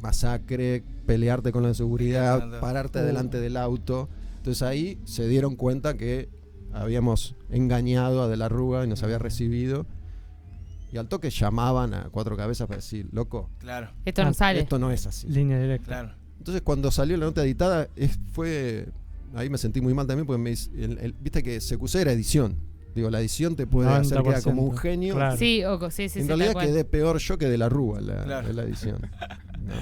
Masacre, pelearte con la seguridad, pararte delante del auto. Entonces ahí se dieron cuenta que habíamos engañado a De la Rúa y nos había recibido. Y al toque llamaban a Cuatro Cabezas para decir, loco, Claro, Esto no sale. esto no es así. Línea directa. claro. Entonces cuando salió la nota editada, ahí me sentí muy mal también porque viste que CQC era edición. Digo, la edición te puede hacer quedar como un genio. Claro. Sí, sí, En tal realidad cual. quedé peor yo que De la Rúa Claro. en la edición. No,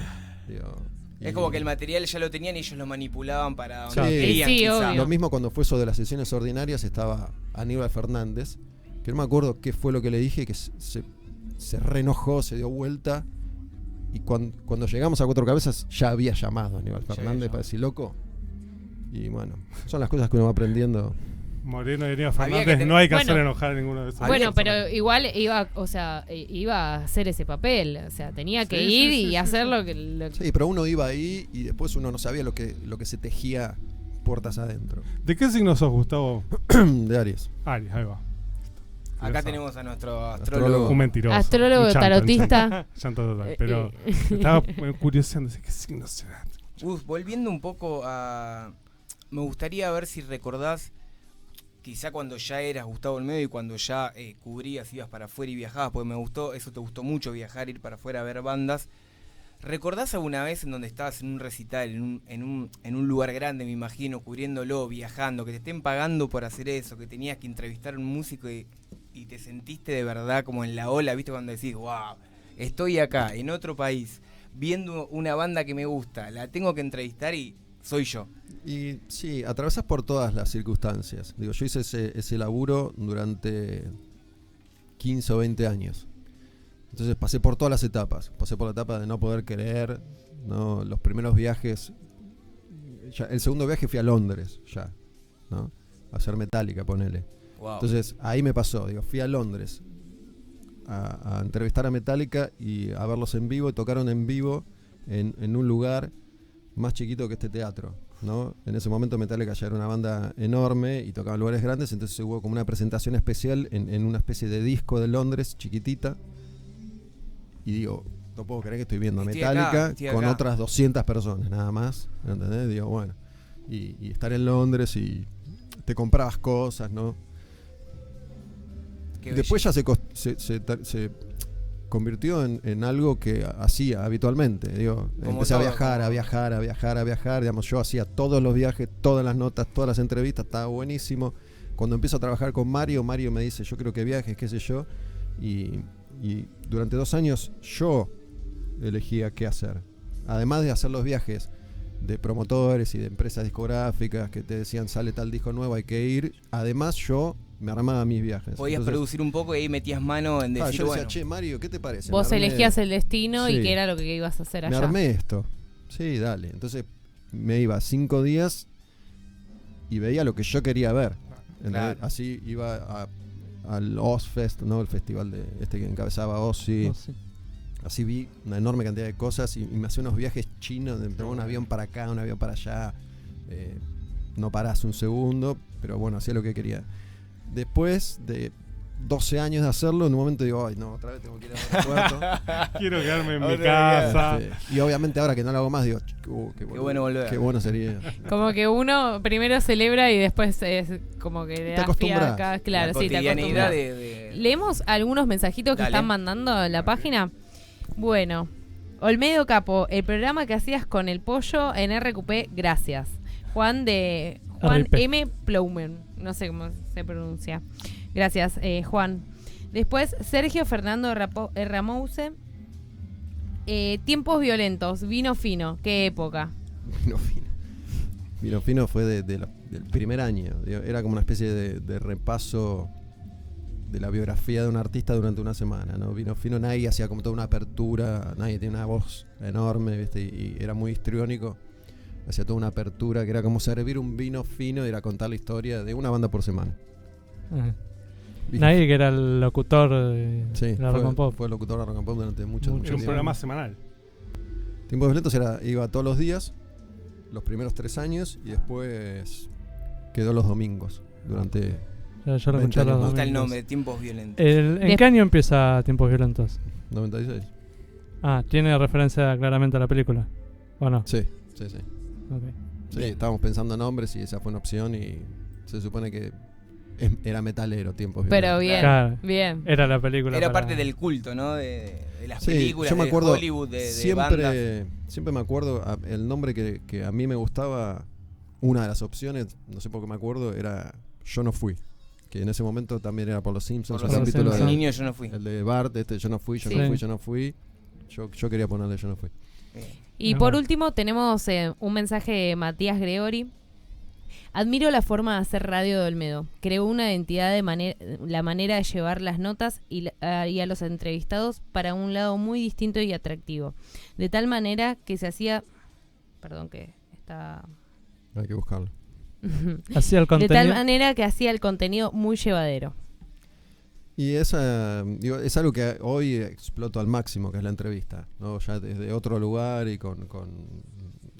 digo, Es como que el material ya lo tenían y ellos lo manipulaban para donde Sí. querían, Sí, quizá. obvio. lo mismo cuando fue eso de las sesiones ordinarias, estaba Aníbal Fernández, que no me acuerdo qué fue lo que le dije, que se reenojó, se dio vuelta. Y cuando llegamos a Cuatro Cabezas ya había llamado a Aníbal Ya había Fernández llamado. para decir, loco. Y bueno, son las cosas que uno va aprendiendo. Moreno y Aníbal Había que Fernández no hay que Bueno. hacer enojar a ninguno de esos. Bueno, pero igual iba a hacer ese papel, o sea, tenía que Sí, ir sí, y sí, hacer sí. lo que Sí, pero uno iba ahí y después uno no sabía lo que se tejía puertas adentro. ¿De qué signo sos, Gustavo? De Aries. Aries, ahí va. Acá Eso. tenemos a nuestro Astrólogo. astrólogo. Un mentiroso. Astrólogo, un chanto, tarotista. Chanto total. Pero estaba curioseando, ¿qué signo será? Volviendo un poco a... Me gustaría ver si recordás, quizá cuando ya eras Gustavo Olmedo y cuando ya cubrías, ibas para afuera y viajabas, porque eso te gustó mucho, viajar, ir para afuera a ver bandas. ¿Recordás alguna vez en donde estabas en un recital, en un lugar grande, me imagino, cubriéndolo, viajando, que te estén pagando por hacer eso, que tenías que entrevistar a un músico y te sentiste de verdad como en la ola, viste, cuando decís, wow, estoy acá, en otro país, viendo una banda que me gusta, la tengo que entrevistar y soy yo? Y sí, atravesás por todas las circunstancias. Digo, yo hice ese laburo durante 15 o 20 años. Entonces pasé por todas las etapas. Pasé por la etapa de no poder creer, ¿no? Los primeros viajes. El segundo viaje fui a Londres, ya, ¿no? A hacer Metallica, ponele. Wow. Entonces ahí me pasó, digo, fui a Londres a entrevistar a Metallica y a verlos en vivo. Y tocaron en vivo en un lugar más chiquito que este teatro, ¿no? En ese momento Metallica ya era una banda enorme y tocaba en lugares grandes, entonces hubo como una presentación especial en una especie de disco de Londres, chiquitita. Y digo, no puedo creer que estoy viendo a Metallica con otras 200 personas, nada más, ¿entendés? Digo, bueno, y estar en Londres y te comprabas cosas, ¿no? Qué Y después ya convirtió en algo que hacía habitualmente. Digo, empecé a viajar. Digamos, yo hacía todos los viajes, todas las notas, todas las entrevistas, estaba buenísimo. Cuando empiezo a trabajar con Mario me dice, yo creo que viajes, qué sé yo. Y durante 2 años yo elegía qué hacer. Además de hacer los viajes de promotores y de empresas discográficas que te decían, sale tal disco nuevo, hay que ir. Además yo me armaba mis viajes. Podías producir un poco y ahí metías mano en decir, yo decía, bueno, che, Mario, ¿qué te parece? Vos elegías el destino y qué era lo que ibas a hacer allá. Me armé esto. Sí, dale. Entonces me iba 5 días y veía lo que yo quería ver. Claro. Así iba al Ozfest, ¿no? El festival de que encabezaba Ozzy. Así vi una enorme cantidad de cosas y me hacía unos viajes chinos, de un avión para acá, un avión para allá. No parás un segundo, pero bueno, hacía lo que quería. Después de 12 años de hacerlo, en un momento digo, ay, no, otra vez tengo que ir al aeropuerto. Quiero quedarme en mi casa. Y obviamente ahora que no lo hago más, digo, qué bueno volver. Qué bueno sería. Como que uno primero celebra y después es como que le da fiaca. Claro, sí, te acostumbras. Leemos algunos mensajitos que están mandando en la página. Bueno, Olmedo Capo, el programa que hacías con el pollo en RQP, gracias. Juan M. Plowman, no sé cómo se pronuncia. Gracias, Juan. Después, Sergio Fernando Ramouse. Tiempos violentos, vino fino, qué época. Vino fino fue del primer año. Era como una especie de repaso de la biografía de un artista durante una semana, ¿no? Vino fino, nadie hacía como toda una apertura, nadie tenía una voz enorme, ¿viste? Y era muy histriónico. Hacía toda una apertura que era como servir un vino fino y era contar la historia de una banda por semana. Nadie que era el locutor de Rock and Pop. Fue el locutor de Rock and Pop durante mucho tiempo. Un programa semanal. Tiempos Violentos iba todos los días, los primeros 3 años, y después quedó los domingos durante... Yo lo escuché Me gusta el nombre, Tiempos Violentos. ¿En qué año empieza Tiempos Violentos? 96. ¿Tiene referencia claramente a la película? ¿O no? Sí. Okay. Sí, estábamos pensando en nombres y esa fue una opción y se supone que era metalero, Tiempos Violentos. Pero bien, claro. bien. Era la película. Era parte del culto, ¿no? De las películas, yo me acuerdo, de Hollywood, de bandas. Siempre me acuerdo el nombre que a mí me gustaba. Una de las opciones, no sé por qué me acuerdo, era Yo no fui. Que en ese momento también era por los Simpsons. Por los Simpsons. El niño Yo no fui. El de Bart, yo no fui. Yo quería ponerle Yo no fui. Y por último tenemos un mensaje de Matías Gregori. Admiro la forma de hacer radio de Olmedo. Creó una identidad la manera de llevar las notas y a los entrevistados para un lado muy distinto y atractivo. De tal manera que se hacía... Perdón que está... Hay que buscarlo. Hacía el contenido. De tal manera que hacía el contenido muy llevadero. Y es algo que hoy exploto al máximo, que es la entrevista, ¿no? Ya desde otro lugar y con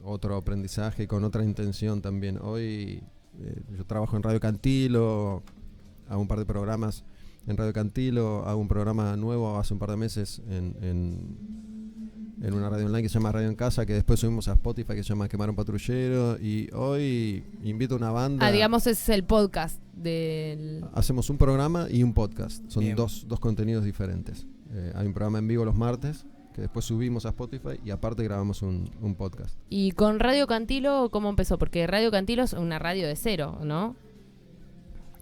otro aprendizaje y con otra intención también. Hoy yo trabajo en Radio Cantilo, hago un par de programas en Radio Cantilo, hago un programa nuevo hace un par de meses en una radio online que se llama Radio en Casa, que después subimos a Spotify, que se llama Quemar un Patrullero, y hoy invito a una banda. Digamos, ese es el podcast del... Hacemos un programa y un podcast, son dos contenidos diferentes. Hay un programa en vivo los martes, que después subimos a Spotify, y aparte grabamos un podcast. ¿Y con Radio Cantilo cómo empezó? Porque Radio Cantilo es una radio de cero, ¿no?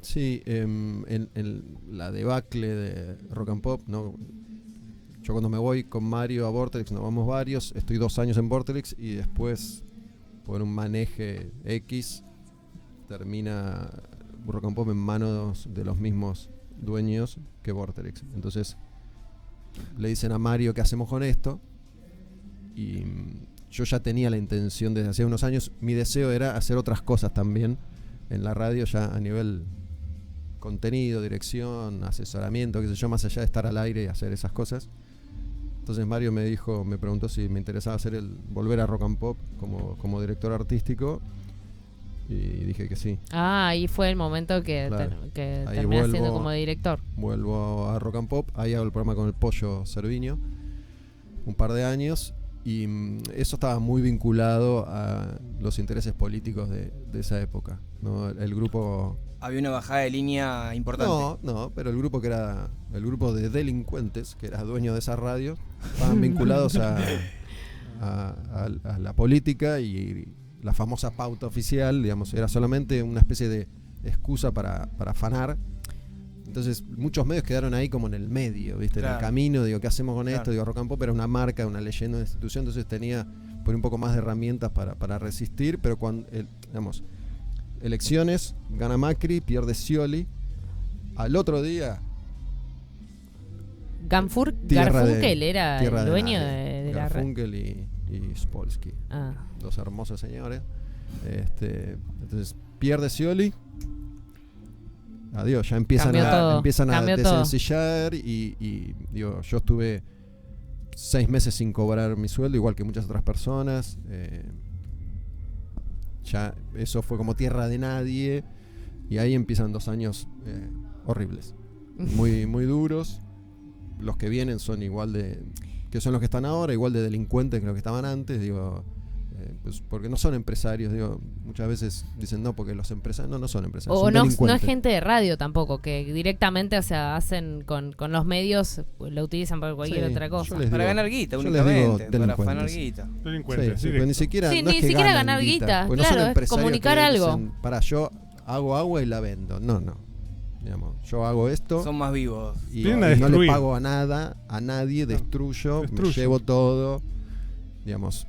Sí, en la debacle de Rock and Pop, ¿no? Yo cuando me voy con Mario a Vortex, nos vamos varios, estoy 2 años en Vortex y después, por un maneje X, termina Rock and Pop en manos de los mismos dueños que Vortex. Entonces le dicen a Mario qué hacemos con esto, y yo ya tenía la intención desde hace unos años. Mi deseo era hacer otras cosas también en la radio, ya a nivel contenido, dirección, asesoramiento, qué sé yo, más allá de estar al aire y hacer esas cosas. Entonces Mario me preguntó si me interesaba volver a Rock and Pop como director artístico, y dije que sí. Ahí fue el momento que terminé siendo como director. Vuelvo a Rock and Pop, ahí hago el programa con el Pollo Cerviño, un par de años, y eso estaba muy vinculado a los intereses políticos de esa época, ¿no? El grupo Había una bajada de línea importante. No, pero el grupo que era el grupo de delincuentes, que era dueño de esa radio, estaban vinculados a la política y la famosa pauta oficial, digamos, era solamente una especie de excusa para afanar. Entonces muchos medios quedaron ahí como en el medio, ¿viste? Claro. En el camino, digo, ¿qué hacemos con esto? Claro. Digo, Rock and Pop era una marca, una leyenda, una institución, entonces tenía por un poco más de herramientas para resistir, pero cuando, digamos, elecciones, gana Macri, pierde Scioli, al otro día Garfunkel era el dueño de la red. Garfunkel y Spolsky, dos hermosos señores. Entonces pierde Scioli, adiós, ya empiezan a desencillar y digo, yo estuve 6 meses sin cobrar mi sueldo, igual que muchas otras personas. Ya eso fue como tierra de nadie y ahí empiezan 2 años horribles, muy muy duros. Los que vienen son igual que son los que están ahora, igual de delincuentes que los que estaban antes, digo, pues porque no son empresarios, digo, muchas veces dicen no, porque los empresarios no son empresarios, o son no es gente de radio tampoco, que directamente, o sea, hacen con los medios, lo utilizan para cualquier otra cosa. Para ganar guita únicamente, para afanar guita. Delincuentes, sí, pero ni siquiera, sí, no ni es que siquiera ganan ganar guita, porque claro, no son es comunicar algo. Dicen, para, yo hago agua y la vendo. No. Digamos, yo hago esto. Son más vivos. Y no le pago a nadie, destruyo, me llevo todo. Digamos,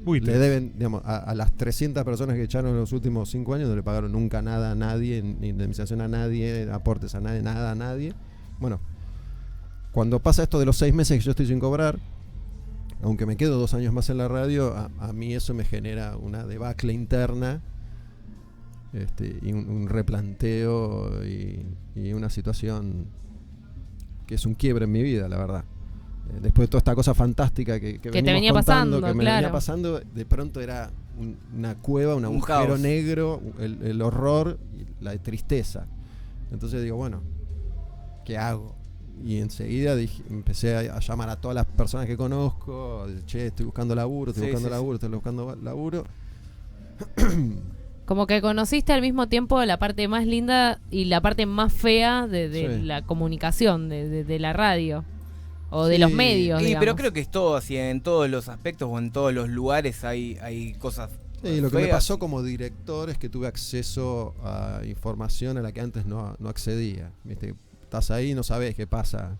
le deben, digamos, a las 300 personas que echaron en los últimos 5 años no le pagaron nunca nada a nadie, ni indemnización a nadie, aportes a nadie, nada a nadie. Bueno, cuando pasa esto de los 6 meses que yo estoy sin cobrar, aunque me quedo 2 años más en la radio, a mí eso me genera una debacle interna. Y un replanteo y una situación que es un quiebre en mi vida, la verdad. Después de toda esta cosa fantástica que te venía pasando, que me venía pasando, de pronto era una cueva, un agujero caos negro, el horror y la tristeza. Entonces digo, bueno, ¿qué hago? Y enseguida empecé a llamar a todas las personas que conozco, che, estoy buscando laburo, estoy buscando laburo. Como que conociste al mismo tiempo la parte más linda y la parte más fea de la comunicación, de la radio o de los medios. Sí, pero creo que es todo así, en todos los aspectos o en todos los lugares hay cosas. Sí, lo que me pasó como director es que tuve acceso a información a la que antes no accedía. ¿Viste? Estás ahí y no sabes qué pasa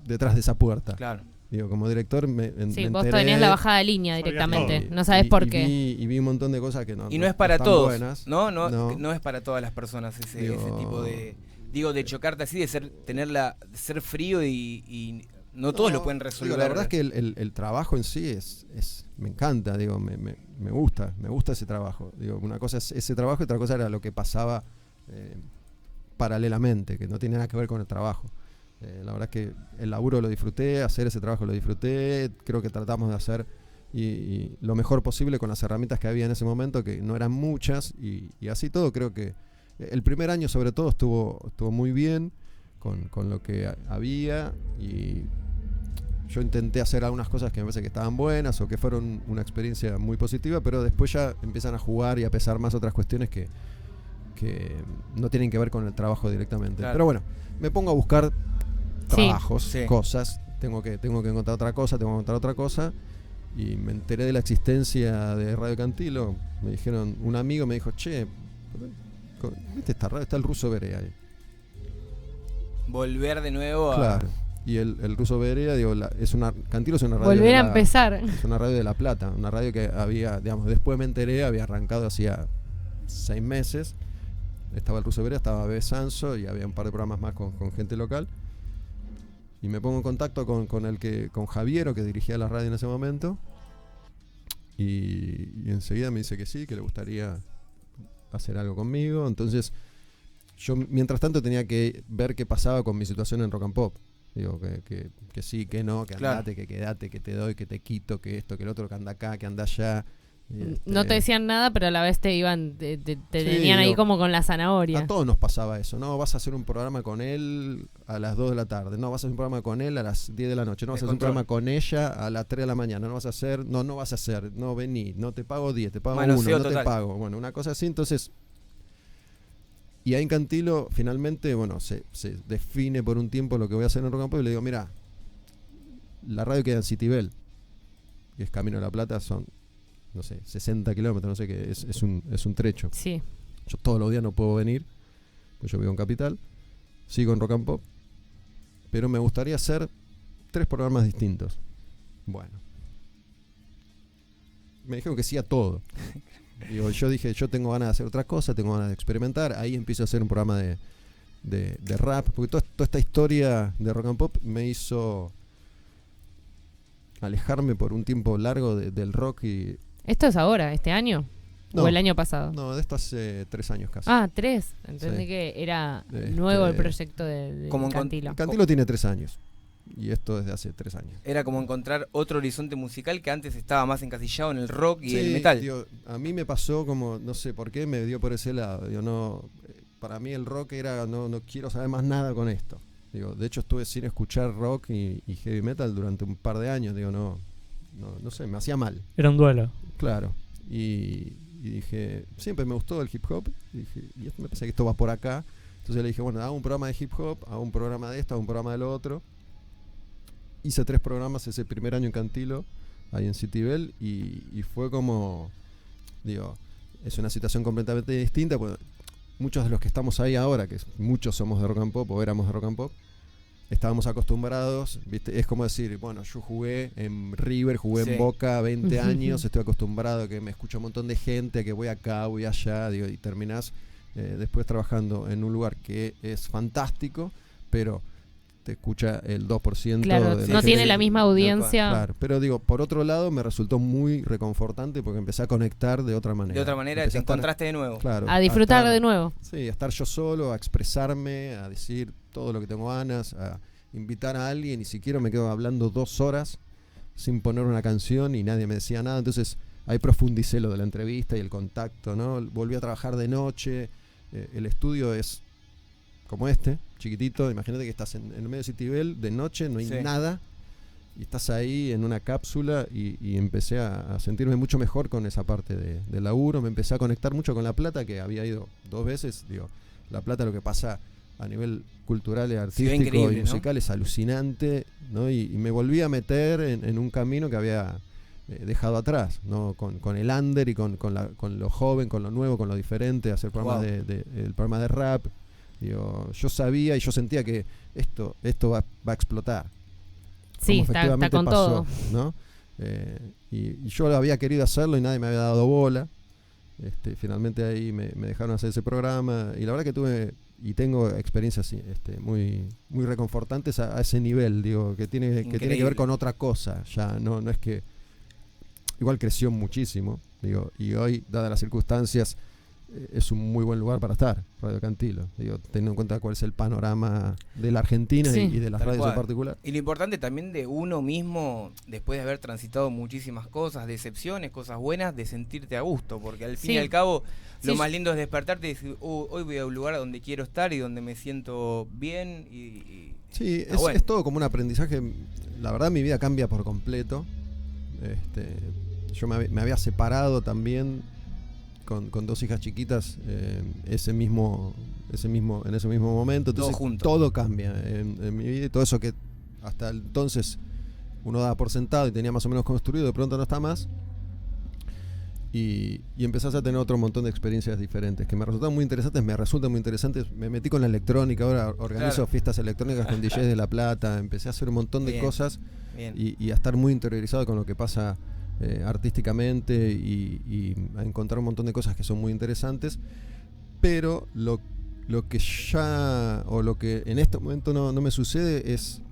detrás de esa puerta. Claro. Digo, como director me vos tenías la bajada de línea directamente, no sabes por qué. Vi un montón de cosas que no es para todos, buenas. No es para todas las personas ese tipo de... Digo, de chocarte así, de ser frío y no todos lo pueden resolver. Digo, la verdad es que el trabajo en sí me encanta, digo, me gusta ese trabajo. Digo, una cosa es ese trabajo y otra cosa era lo que pasaba paralelamente, que no tiene nada que ver con el trabajo. La verdad es que el laburo lo disfruté, hacer ese trabajo lo disfruté, creo que tratamos de hacer y lo mejor posible con las herramientas que había en ese momento, que no eran muchas, y así todo creo que el primer año sobre todo estuvo muy bien con lo que había, y yo intenté hacer algunas cosas que me parece que estaban buenas o que fueron una experiencia muy positiva, pero después ya empiezan a jugar y a pesar más otras cuestiones que no tienen que ver con el trabajo directamente. Claro. Pero bueno, me pongo a buscar trabajos, cosas, tengo que encontrar otra cosa, y me enteré de la existencia de Radio Cantilo. Me dijeron, un amigo me dijo, che, ¿viste esta radio? Está el Ruso Berea ahí. Volver de nuevo a... Claro. Y el Ruso Berea, digo, Cantilo es una radio. Volver a empezar. Es una radio de La Plata, una radio que había, digamos, después me enteré, había arrancado hacía 6 meses. Estaba el Ruso Berea, estaba Bebe Sanso y había un par de programas más con gente local. Y me pongo en contacto con Javiero, que dirigía la radio en ese momento. Y enseguida me dice que sí, que le gustaría hacer algo conmigo. Entonces, yo mientras tanto tenía que ver qué pasaba con mi situación en Rock and Pop. Digo, que sí, que no, que andate, que quedate, que te doy, que te quito, que esto, que el otro, que anda acá, que anda allá. No te decían nada, pero a la vez te iban, te tenían ahí como con la zanahoria. A todos nos pasaba eso. No, vas a hacer un programa con él a las 2 de la tarde. No, vas a hacer un programa con él a las 10 de la noche. No, vas a hacer un programa con ella a las 3 de la mañana. No vas a hacer, no vení, no te pago 10, te pago 1, no te pago. Bueno, una cosa así. Entonces, Y ahí en Cantilo, finalmente, bueno, se define por un tiempo lo que voy a hacer en Rock and Pop y le digo, mira, la radio queda en Citibel, que es Camino de la Plata, son, no sé, 60 kilómetros, no sé qué, es un trecho. Sí. Yo todos los días no puedo venir, pues yo vivo en Capital, sigo en Rock and Pop, pero me gustaría hacer 3 programas distintos. Bueno. Me dijeron que sí a todo. Digo, yo dije, yo tengo ganas de hacer otra cosa, tengo ganas de experimentar. Ahí empiezo a hacer un programa de rap, porque toda esta historia de Rock and Pop me hizo alejarme por un tiempo largo del rock. Y ¿esto es ahora, este año? no, ¿O el año pasado? No, de esto hace 3 años casi. Ah, 3. Entendí Sí. que era nuevo el proyecto de Como Cantilo. Cantilo tiene 3 años. Y esto desde hace 3 años. Era como encontrar otro horizonte musical que antes estaba más encasillado en el rock y Sí, el metal. digo, a mí me pasó como, no sé por qué, me dio por ese lado. Digo, no, para mí el rock era, no quiero saber más nada con esto. Digo, de hecho estuve sin escuchar rock y heavy metal durante un par de años. Digo, no sé, me hacía mal. Era un duelo. Claro. Y dije, siempre me gustó el hip hop. Y dije, me pensé que esto va por acá. Entonces le dije, bueno, hago un programa de hip hop, hago un programa de esto, hago un programa de lo otro. Hice 3 programas ese primer año en Cantilo, ahí en Citibel, y fue como, digo, es una situación completamente distinta, pues muchos de los que estamos ahí ahora, que muchos somos de Rock and Pop o éramos de Rock and Pop, estábamos acostumbrados, ¿viste? Es como decir, bueno, yo jugué en River, jugué en Boca 20 años, estoy acostumbrado a que me escucha un montón de gente, a que voy acá, voy allá, digo, y terminás después trabajando en un lugar que es fantástico, pero te escucha el 2%. Claro, de no tiene la misma audiencia. Claro, pero digo, por otro lado me resultó muy reconfortante porque empecé a conectar de otra manera. De otra manera Empecé te a estar, encontraste de nuevo. claro, A disfrutar estar, de nuevo. Sí, a estar yo solo, a expresarme, a decir todo lo que tengo ganas, a invitar a alguien y si quiero me quedo hablando 2 horas sin poner una canción y nadie me decía nada. Entonces ahí profundicé lo de la entrevista y el contacto, ¿no? Volví a trabajar de noche, el estudio es como este, chiquitito. Imagínate que estás en el medio de Citibel, de noche, no hay nada, y estás ahí en una cápsula y empecé a sentirme mucho mejor con esa parte de laburo. Me empecé a conectar mucho con La Plata, que había ido 2 veces. Digo, La Plata, lo que pasa a nivel cultural y artístico y musical, ¿no? Es alucinante, ¿no? Y me volví a meter en un camino que había dejado atrás, ¿no? Con el under y con lo joven, con lo nuevo, con lo diferente, hacer programas el programa de rap. Digo, yo sabía y yo sentía que esto va a explotar. Sí, está con pasó, todo, ¿no? Y yo había querido hacerlo y nadie me había dado bola. Finalmente ahí me dejaron hacer ese programa y la verdad que tuve y tengo experiencias muy, muy reconfortantes a ese nivel, digo, que tiene que ver con otra cosa. Ya no es que igual creció muchísimo, digo, y hoy, dadas las circunstancias, es un muy buen lugar para estar, Radio Cantilo, digo, teniendo en cuenta cuál es el panorama de la Argentina y de las radios en particular. Y lo importante también de uno mismo, después de haber transitado muchísimas cosas, decepciones, cosas buenas, de sentirte a gusto, porque al fin y al cabo lo más lindo es despertarte y decir, hoy voy a un lugar donde quiero estar y donde me siento bien. Sí, es todo como un aprendizaje. La verdad mi vida cambia por completo. Yo me había separado también con 2 hijas chiquitas en ese mismo momento. Entonces todo cambia en mi vida y todo eso que hasta entonces uno daba por sentado y tenía más o menos construido, de pronto no está más. Y empezás a tener otro montón de experiencias diferentes que me resultan muy interesantes, me metí con la electrónica, ahora organizo fiestas electrónicas con DJs de La Plata, empecé a hacer un montón de cosas y a estar muy interiorizado con lo que pasa artísticamente y a encontrar un montón de cosas que son muy interesantes, pero lo que en este momento no me sucede es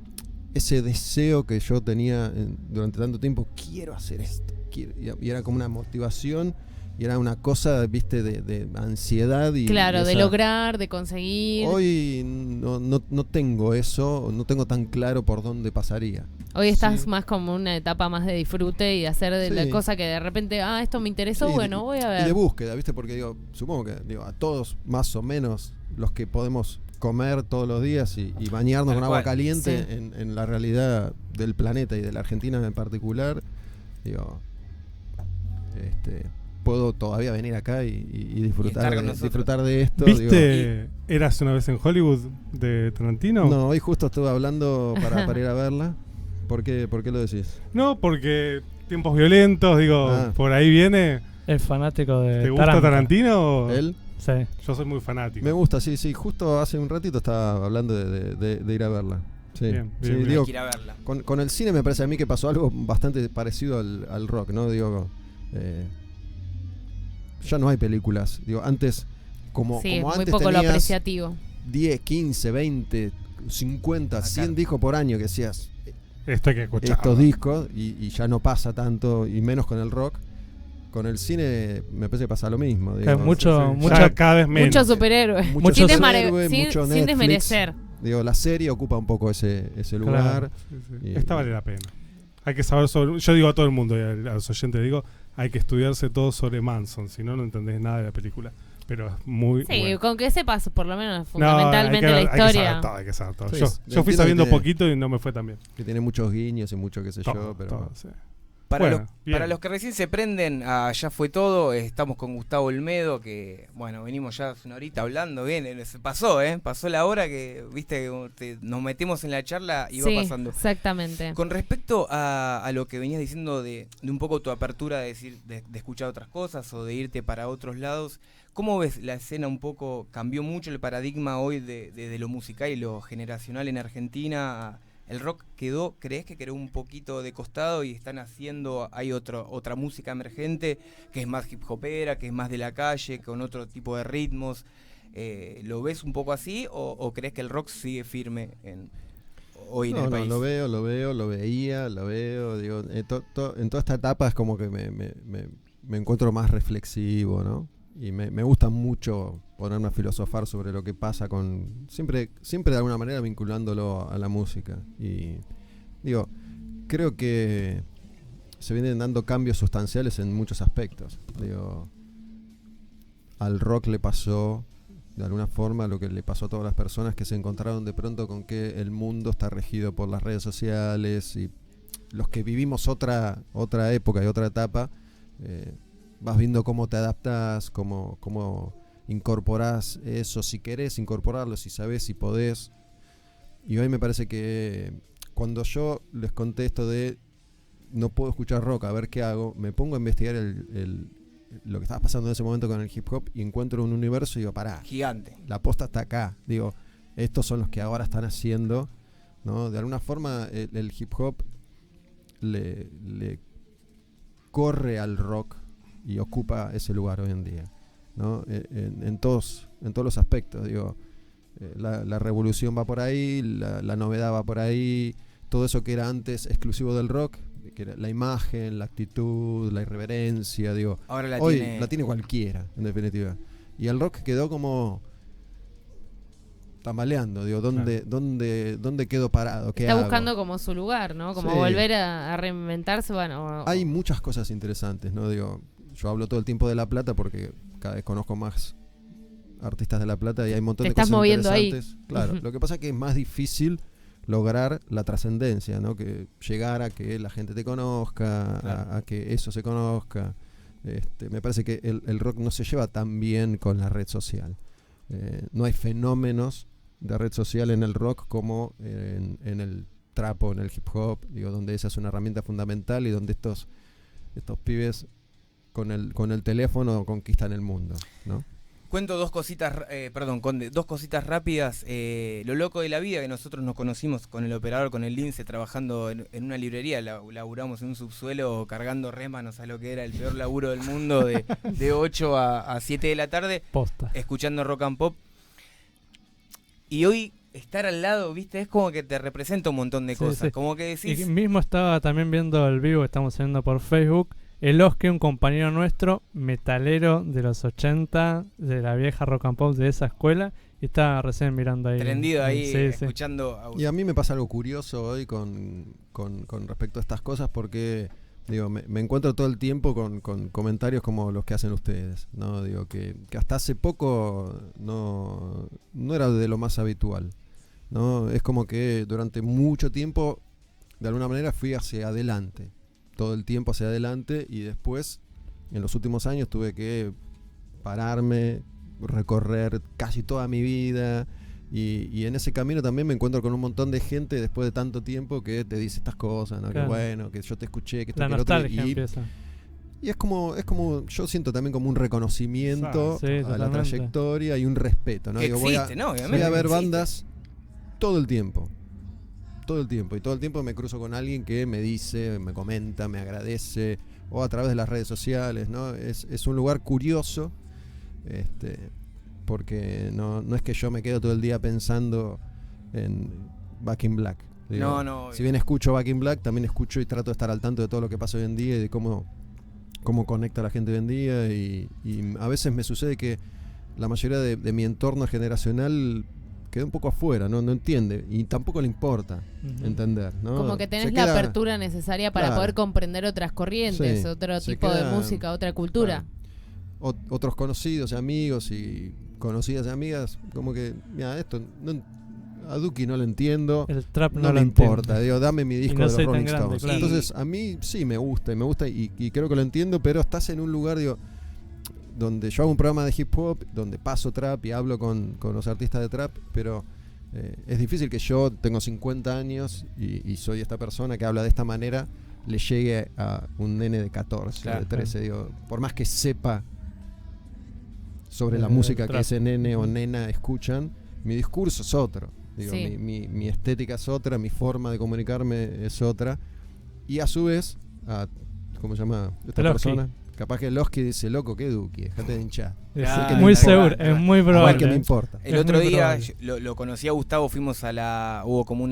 ese deseo que yo tenía durante tanto tiempo. Quiero hacer esto, y era como una motivación y era una cosa, viste, de ansiedad y claro, de lograr, de conseguir. Hoy no tengo eso, no tengo tan claro por dónde pasaría. Hoy estás más como una etapa más de disfrute y de hacer de la cosa que de repente, esto me interesó, bueno, voy a ver. Y de búsqueda, viste, porque supongo que a todos más o menos los que podemos comer todos los días y bañarnos con agua caliente en la realidad del planeta y de la Argentina en particular, puedo todavía venir acá y disfrutar, disfrutar de esto. ¿Viste Eras una vez en Hollywood de Tarantino? No, hoy justo estuve hablando para ir a verla. ¿Por qué lo decís? No, porque tiempos violentos, por ahí viene. Es fanático de ¿Te gusta Tarantino? ¿Él? Sí. Yo soy muy fanático. Me gusta, sí. Justo hace un ratito estaba hablando de ir a verla. Sí, bien, sí, bien. digo, Ir a verla. Con el cine me parece a mí que pasó algo bastante parecido al rock, ¿no? Ya no hay películas. Antes, como muy antes poco lo tenías apreciativo. 10, 15, 20, 50, 100 discos por año que decías Esto hay que escuchar. estos discos y ya no pasa tanto, y menos con el rock. Con el cine me parece que pasa lo mismo. Ya cada vez menos. Muchos superhéroes. Mucho Sin superhéroe, sin mucho sin Netflix. desmerecer. La serie ocupa un poco ese lugar. Sí. Esta vale la pena. Hay que saber yo digo a todo el mundo, y a los oyentes digo, hay que estudiarse todo sobre Manson, si no, no entendés nada de la película. Pero es muy bueno. Con que sepas por lo menos fundamentalmente no, la historia. Hay que saber todo. Sí, yo fui sabiendo poquito y no me fue tan bien. Que tiene muchos guiños y mucho qué sé yo, pero... Sí. Para los que recién se prenden, Ya Fue Todo, estamos con Gustavo Olmedo, que venimos ya hace una horita hablando bien, se pasó, pasó la hora que, viste, nos metemos en la charla y va pasando. Exactamente. Con respecto a lo que venías diciendo de un poco tu apertura de decir, de escuchar otras cosas o de irte para otros lados, ¿cómo ves la escena un poco? ¿Cambió mucho el paradigma hoy de lo musical y lo generacional en Argentina? ¿El rock crees que quedó un poquito de costado y hay otra música emergente que es más hip hopera, que es más de la calle, con otro tipo de ritmos? ¿Lo ves un poco así o crees que el rock sigue firme hoy en el país? No, lo veía. En toda esta etapa es como que me encuentro más reflexivo, ¿no? Y me gusta mucho ponerme a filosofar sobre lo que pasa siempre de alguna manera vinculándolo a la música. Y creo que se vienen dando cambios sustanciales en muchos aspectos. Al rock le pasó de alguna forma lo que le pasó a todas las personas que se encontraron de pronto con que el mundo está regido por las redes sociales, y los que vivimos otra época y otra etapa, vas viendo cómo te adaptas, cómo incorporás eso, si querés incorporarlo, si sabés, si podés. Y hoy me parece que cuando yo les conté esto de no puedo escuchar rock, a ver qué hago, me pongo a investigar lo que estaba pasando en ese momento con el hip hop y encuentro un universo y digo, pará, gigante. La posta está acá. Estos son los que ahora están haciendo, ¿no? De alguna forma el hip hop le corre al rock y ocupa ese lugar hoy en día, ¿no? En todos los aspectos. La revolución va por ahí, la novedad va por ahí, todo eso que era antes exclusivo del rock, que era la imagen, la actitud, la irreverencia, ahora hoy la tiene cualquiera, en definitiva. Y el rock quedó como tambaleando, ¿dónde quedo parado? ¿Qué Está hago? buscando como su lugar, ¿no? Como volver a reinventarse, Hay muchas cosas interesantes, ¿no? Yo hablo todo el tiempo de La Plata porque cada vez conozco más artistas de La Plata y hay un montón de cosas interesantes. Ahí. Claro, lo que pasa es que es más difícil lograr la trascendencia, ¿no? Que llegar a que la gente te conozca, claro. a que eso se conozca. Me parece que el rock no se lleva tan bien con la red social. No hay fenómenos de red social en el rock como en el trap o en el hip hop, donde esa es una herramienta fundamental y donde estos pibes con el teléfono conquistan el mundo, ¿no? Cuento dos cositas, Conde, dos cositas rápidas. Lo loco de la vida, que nosotros nos conocimos con el operador, con el Lince, trabajando en una librería, laburamos en un subsuelo cargando remas, a lo que era el peor laburo del mundo, de 8 a 7 de la tarde, Posta. escuchando rock and pop. Y hoy estar al lado, viste, es como que te representa un montón de cosas, sí. Como que decís... Y mismo estaba también viendo el vivo que estamos haciendo por Facebook, el Oski, un compañero nuestro, metalero de los 80, de la vieja rock and pop de esa escuela, y estaba recién mirando ahí. Prendido ahí, escuchando. Y a mí me pasa algo curioso hoy con respecto a estas cosas, porque me encuentro todo el tiempo con comentarios como los que hacen ustedes, ¿no? Que hasta hace poco no era de lo más habitual, ¿no? Es como que durante mucho tiempo, de alguna manera, fui hacia adelante. Todo el tiempo hacia adelante y después en los últimos años tuve que pararme, recorrer casi toda mi vida. Y en ese camino también me encuentro con un montón de gente después de tanto tiempo que te dice estas cosas, ¿no? Claro. Que bueno, que yo te escuché, que esto, la que el otro. empieza. Y es como, yo siento también como un reconocimiento a la trayectoria y un respeto, ¿no? Que Digo, existe, ¿no? Obviamente voy a ver existe. bandas todo el tiempo. Y todo el tiempo me cruzo con alguien que me dice, me comenta, me agradece, o a través de las redes sociales, ¿no? Es un lugar curioso, porque no es que yo me quedo todo el día pensando en Back in Black. Digo, No. Si bien escucho Back in Black, también escucho y trato de estar al tanto de todo lo que pasa hoy en día y de cómo conecta a la gente hoy en día. Y a veces me sucede que la mayoría de mi entorno generacional queda un poco afuera, no entiende y tampoco le importa entender, ¿no? Como que tenés la apertura necesaria para poder comprender otras corrientes, otro tipo de música, otra cultura. Otros conocidos, amigos y conocidas amigas, como que, mira, esto a Duki no lo entiendo, el trap no me importa, digo, dame mi disco de los Rolling Stones. Claro. Entonces a mí sí me gusta y creo que lo entiendo, pero estás en un lugar, digo, donde yo hago un programa de hip hop, donde paso trap y hablo con los artistas de trap, pero es difícil que yo tengo 50 años y soy esta persona que habla de esta manera, le llegue a un nene de 14, de 13, digo, por más que sepa sobre la música que ese nene o nena escuchan, mi discurso es otro, digo, mi estética es otra, mi forma de comunicarme es otra, y a su vez, ¿cómo se llama esta persona? Capaz que Losky dice, loco, qué Duki, dejate de hinchar. Muy seguro, es muy probable. ¿Qué me importa? El otro día lo conocí a Gustavo, fuimos hubo como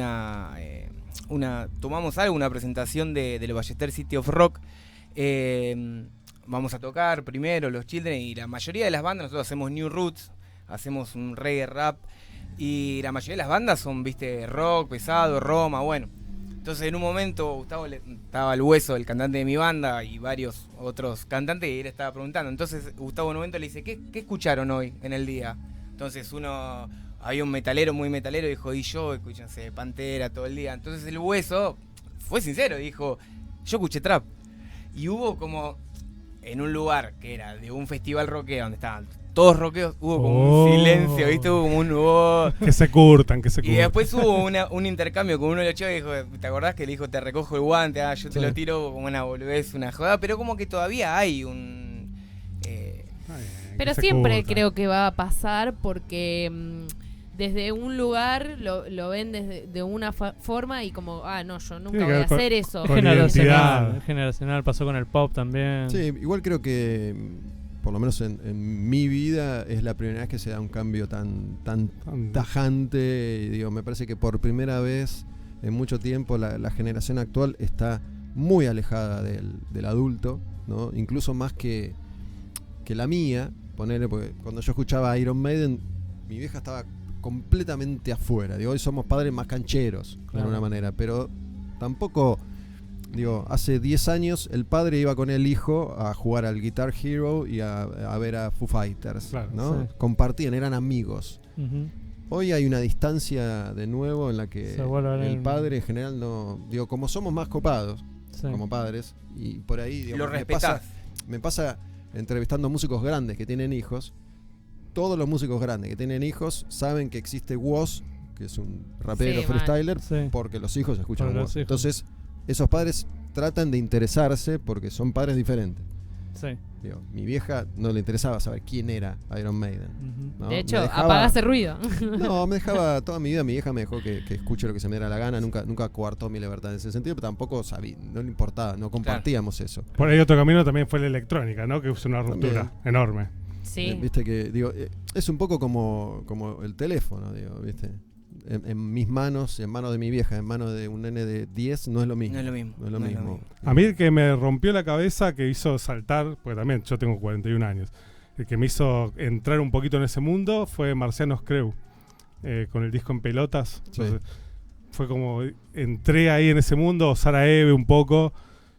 tomamos algo, una presentación de los Ballester City of Rock. Vamos a tocar primero los Children y la mayoría de las bandas, nosotros hacemos New Roots, hacemos un reggae rap y la mayoría de las bandas son, viste, rock, pesado, Roma, bueno. Entonces en un momento Gustavo estaba al hueso, el cantante de mi banda y varios otros cantantes, y él estaba preguntando. Entonces Gustavo en un momento le dice, ¿qué escucharon hoy en el día? Entonces había un metalero muy metalero, dijo, y yo escuchense Pantera todo el día. Entonces el hueso fue sincero, dijo, yo escuché trap. Y hubo como, en un lugar que era de un festival rockero donde estaban todos rockeos, hubo como un silencio, ¿viste? Hubo como un... Que se curtan. Y después hubo un intercambio con uno de los chicos que dijo, ¿te acordás que le dijo, te recojo el guante, yo te lo tiro como una boludez, una joda? Pero como que todavía hay un... Pero siempre creo que va a pasar porque desde un lugar lo ven de una forma y como, no, yo nunca voy a hacer eso. Es generacional, pasó con el pop también. Sí, igual creo que... por lo menos en mi vida es la primera vez que se da un cambio tan tajante, y digo, me parece que por primera vez en mucho tiempo la generación actual está muy alejada del adulto, ¿no? Incluso más que la mía, porque cuando yo escuchaba Iron Maiden, mi vieja estaba completamente afuera. Digo, hoy somos padres más cancheros, de alguna manera, pero tampoco... Digo, hace 10 años el padre iba con el hijo a jugar al Guitar Hero y a ver a Foo Fighters, ¿no? Sí. Compartían, eran amigos. Hoy hay una distancia de nuevo en la que el padre en general no... Digo, como somos más copados como padres, y por ahí digo, lo respetás. Me pasa entrevistando músicos grandes que tienen hijos. Todos los músicos grandes que tienen hijos saben que existe Woz, que es un rapero freestyler, porque los hijos escuchan Woz. Entonces... esos padres tratan de interesarse porque son padres diferentes. Sí. Digo, mi vieja no le interesaba saber quién era Iron Maiden. ¿No? De hecho, apagase ruido. No, me dejaba toda mi vida, mi vieja me dejó que escuche lo que se me diera la gana, nunca coartó mi libertad en ese sentido, pero tampoco sabía, no le importaba, no compartíamos eso. Por ahí otro camino también fue la electrónica, ¿no? Que es una ruptura enorme. Sí. Viste que, digo, es un poco como el teléfono, digo, viste. En mis manos, en manos de mi vieja, en manos de un nene de 10, no es lo mismo. No es lo mismo. A mí el que me rompió la cabeza, que hizo saltar, porque también yo tengo 41 años, el que me hizo entrar un poquito en ese mundo fue Marcianos Creu, con el disco En Pelotas. Entonces, fue como, entré ahí en ese mundo, Sara Eve un poco,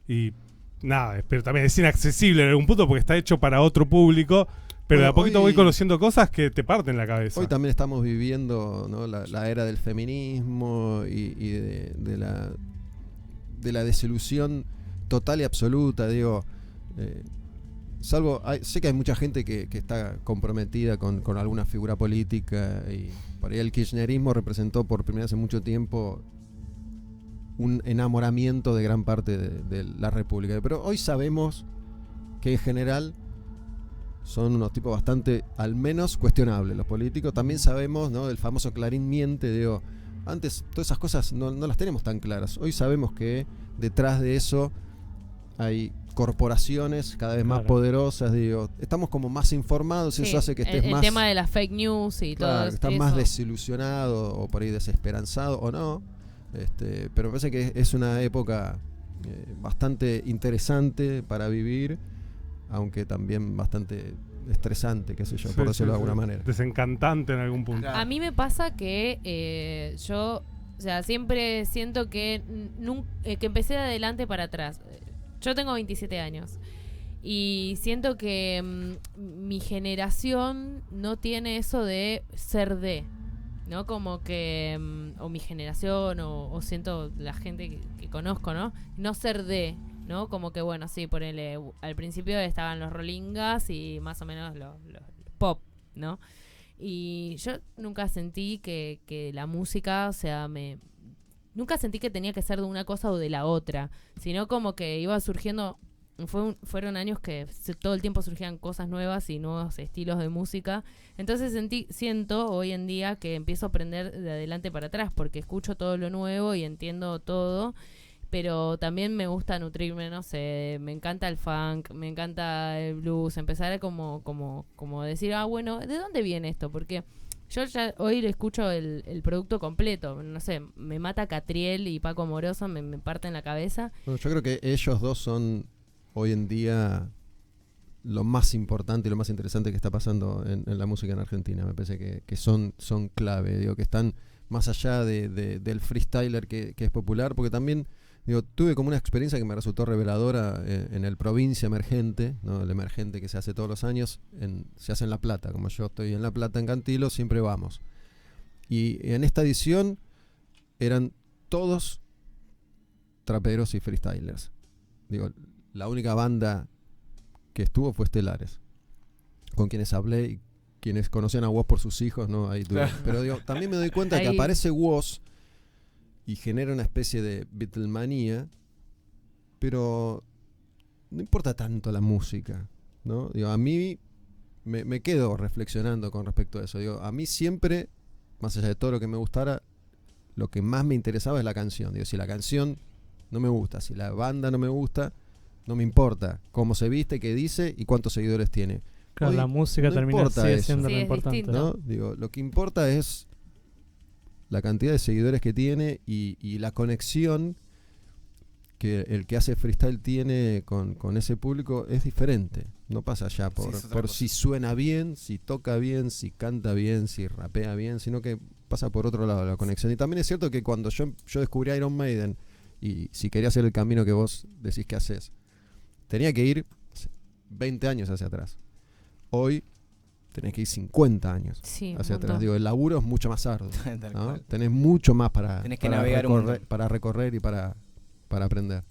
y nada, pero también es inaccesible en algún punto porque está hecho para otro público. Pero de a poquito voy conociendo cosas que te parten la cabeza. Hoy también estamos viviendo, ¿no? la era del feminismo y de la desilusión total y absoluta. Digo, salvo, sé que hay mucha gente que está comprometida con alguna figura política, y por ahí el kirchnerismo representó por primera vez en mucho tiempo un enamoramiento de gran parte de la República. Pero hoy sabemos que en general son unos tipos bastante, al menos, cuestionables los políticos. También sabemos, ¿no?, el famoso Clarín miente. Digo, antes todas esas cosas no las tenemos tan claras. Hoy sabemos que detrás de eso hay corporaciones cada vez más poderosas. Digo, estamos como más informados y eso hace que estés más... El tema de las fake news y todo eso. Estás más desilusionado o por ahí desesperanzado o no. Pero me parece que es una época bastante interesante para vivir, aunque también bastante estresante, qué sé yo, por decirlo de alguna manera. Desencantante en algún punto. A mí me pasa que yo, o sea, siempre siento que empecé de adelante para atrás. Yo tengo 27 años y siento que mi generación no tiene eso de ser ¿no? Como que, o mi generación, o siento la gente que conozco, ¿no? No ser ¿no? Como que, bueno, sí, ponele, al principio estaban los Rolingas y más o menos los pop, ¿no? Y yo nunca sentí que la música, o sea, nunca sentí que tenía que ser de una cosa o de la otra, sino como que iba surgiendo... Fueron años que todo el tiempo surgían cosas nuevas y nuevos estilos de música. Entonces siento hoy en día que empiezo a aprender de adelante para atrás, porque escucho todo lo nuevo y entiendo todo, pero también me gusta nutrirme, no sé, me encanta el funk, me encanta el blues, empezar a como decir, bueno, ¿de dónde viene esto? Porque yo ya hoy escucho el producto completo, no sé, me mata Catriel y Paco Moroso, me parten la cabeza. Bueno, yo creo que ellos dos son hoy en día lo más importante y lo más interesante que está pasando en la música en Argentina. Me parece que son clave, digo, que están más allá del freestyler que es popular, porque también, digo, tuve como una experiencia que me resultó reveladora en el Provincia Emergente, ¿no? El emergente que se hace todos los años, se hace en La Plata. Como yo estoy en La Plata, en Cantilo, siempre vamos. Y en esta edición eran todos traperos y freestylers. Digo, la única banda que estuvo fue Estelares, con quienes hablé y quienes conocían a Woz por sus hijos, ¿no? Ahí tuve. Pero digo, también me doy cuenta que aparece Woz y genera una especie de Beatlemanía, pero no importa tanto la música, ¿no? Digo, a mí me quedo reflexionando con respecto a eso. Digo, a mí siempre, más allá de todo lo que me gustara, lo que más me interesaba es la canción. Digo, si la canción no me gusta, si la banda no me gusta, no me importa cómo se viste, qué dice y cuántos seguidores tiene. Claro, la música termina siendo lo importante, ¿no? Digo, lo que importa es la cantidad de seguidores que tiene y la conexión que el que hace freestyle tiene con ese público es diferente. No pasa ya por si suena bien, si toca bien, si canta bien, si rapea bien, sino que pasa por otro lado la conexión. Y también es cierto que cuando yo descubrí Iron Maiden, y si quería hacer el camino que vos decís que haces, tenía que ir 20 años hacia atrás. Hoy tenés que ir 50 años hacia atrás. Digo, el laburo es mucho más arduo, ¿no? Tenés mucho más para recorrer y para aprender.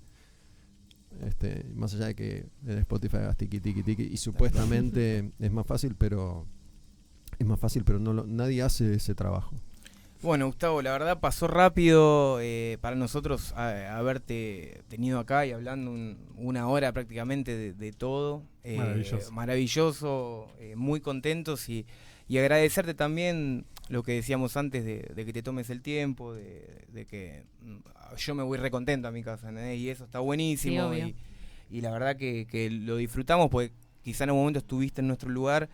Más allá de que en Spotify hagas tiki tiki tiki y supuestamente es más fácil, pero nadie hace ese trabajo. Bueno, Gustavo, la verdad pasó rápido para nosotros haberte tenido acá y hablando una hora prácticamente de todo. Maravilloso, muy contentos y agradecerte también lo que decíamos antes de que te tomes el tiempo, de que yo me voy recontento a mi casa, ¿no? Y eso está buenísimo, sí, y la verdad que lo disfrutamos porque quizá en un momento estuviste en nuestro lugar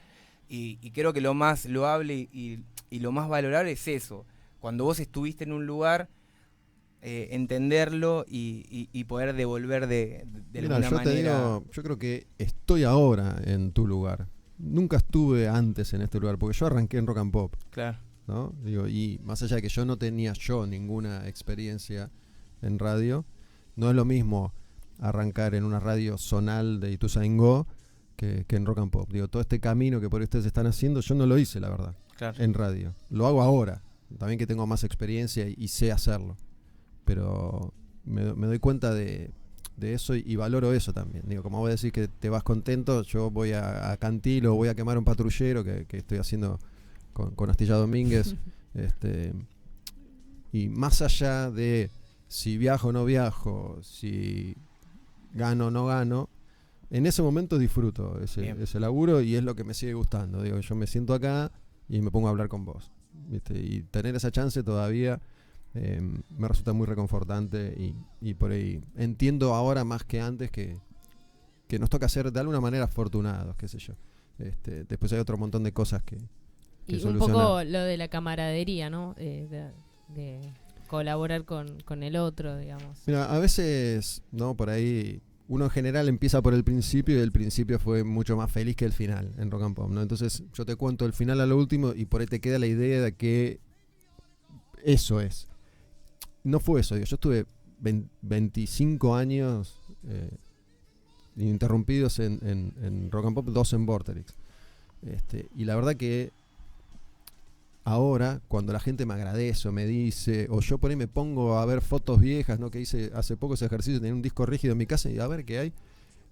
y creo que lo más loable y lo más valorable es eso. Cuando vos estuviste en un lugar, entenderlo y poder devolver de alguna manera. Yo creo que estoy ahora en tu lugar. Nunca estuve antes en este lugar, porque yo arranqué en Rock and Pop. Claro. ¿No? Digo, y más allá de que yo no tenía ninguna experiencia en radio, no es lo mismo arrancar en una radio zonal de Ituzaingó que en Rock and Pop. Digo, todo este camino que por ustedes están haciendo, yo no lo hice, la verdad, en radio. Lo hago ahora. También que tengo más experiencia y sé hacerlo, pero me doy cuenta de eso y valoro eso también. Digo, como vos decís que te vas contento, yo voy a Cantilo, voy a quemar un patrullero que estoy haciendo con Astilla Domínguez. Y más allá de si viajo o no viajo, si gano o no gano, en ese momento disfruto ese laburo y es lo que me sigue gustando. Digo, yo me siento acá y me pongo a hablar con vos, ¿viste? Y tener esa chance todavía me resulta muy reconfortante y por ahí entiendo ahora más que antes que nos toca ser de alguna manera afortunados, qué sé yo. Después hay otro montón de cosas que y solucionar. Un poco lo de la camaradería, ¿no? De colaborar con el otro, digamos. Mira, a veces, ¿no? Por ahí uno en general empieza por el principio y el principio fue mucho más feliz que el final en Rock and Pop, ¿no? Entonces yo te cuento el final a lo último y por ahí te queda la idea de que eso es. No fue eso, yo estuve 25 años ininterrumpidos en Rock and Pop, 2 en Vorterix. Y la verdad que ahora, cuando la gente me agradece o me dice, o yo por ahí me pongo a ver fotos viejas, ¿no? Que hice hace poco ese ejercicio, tenía un disco rígido en mi casa y a ver qué hay.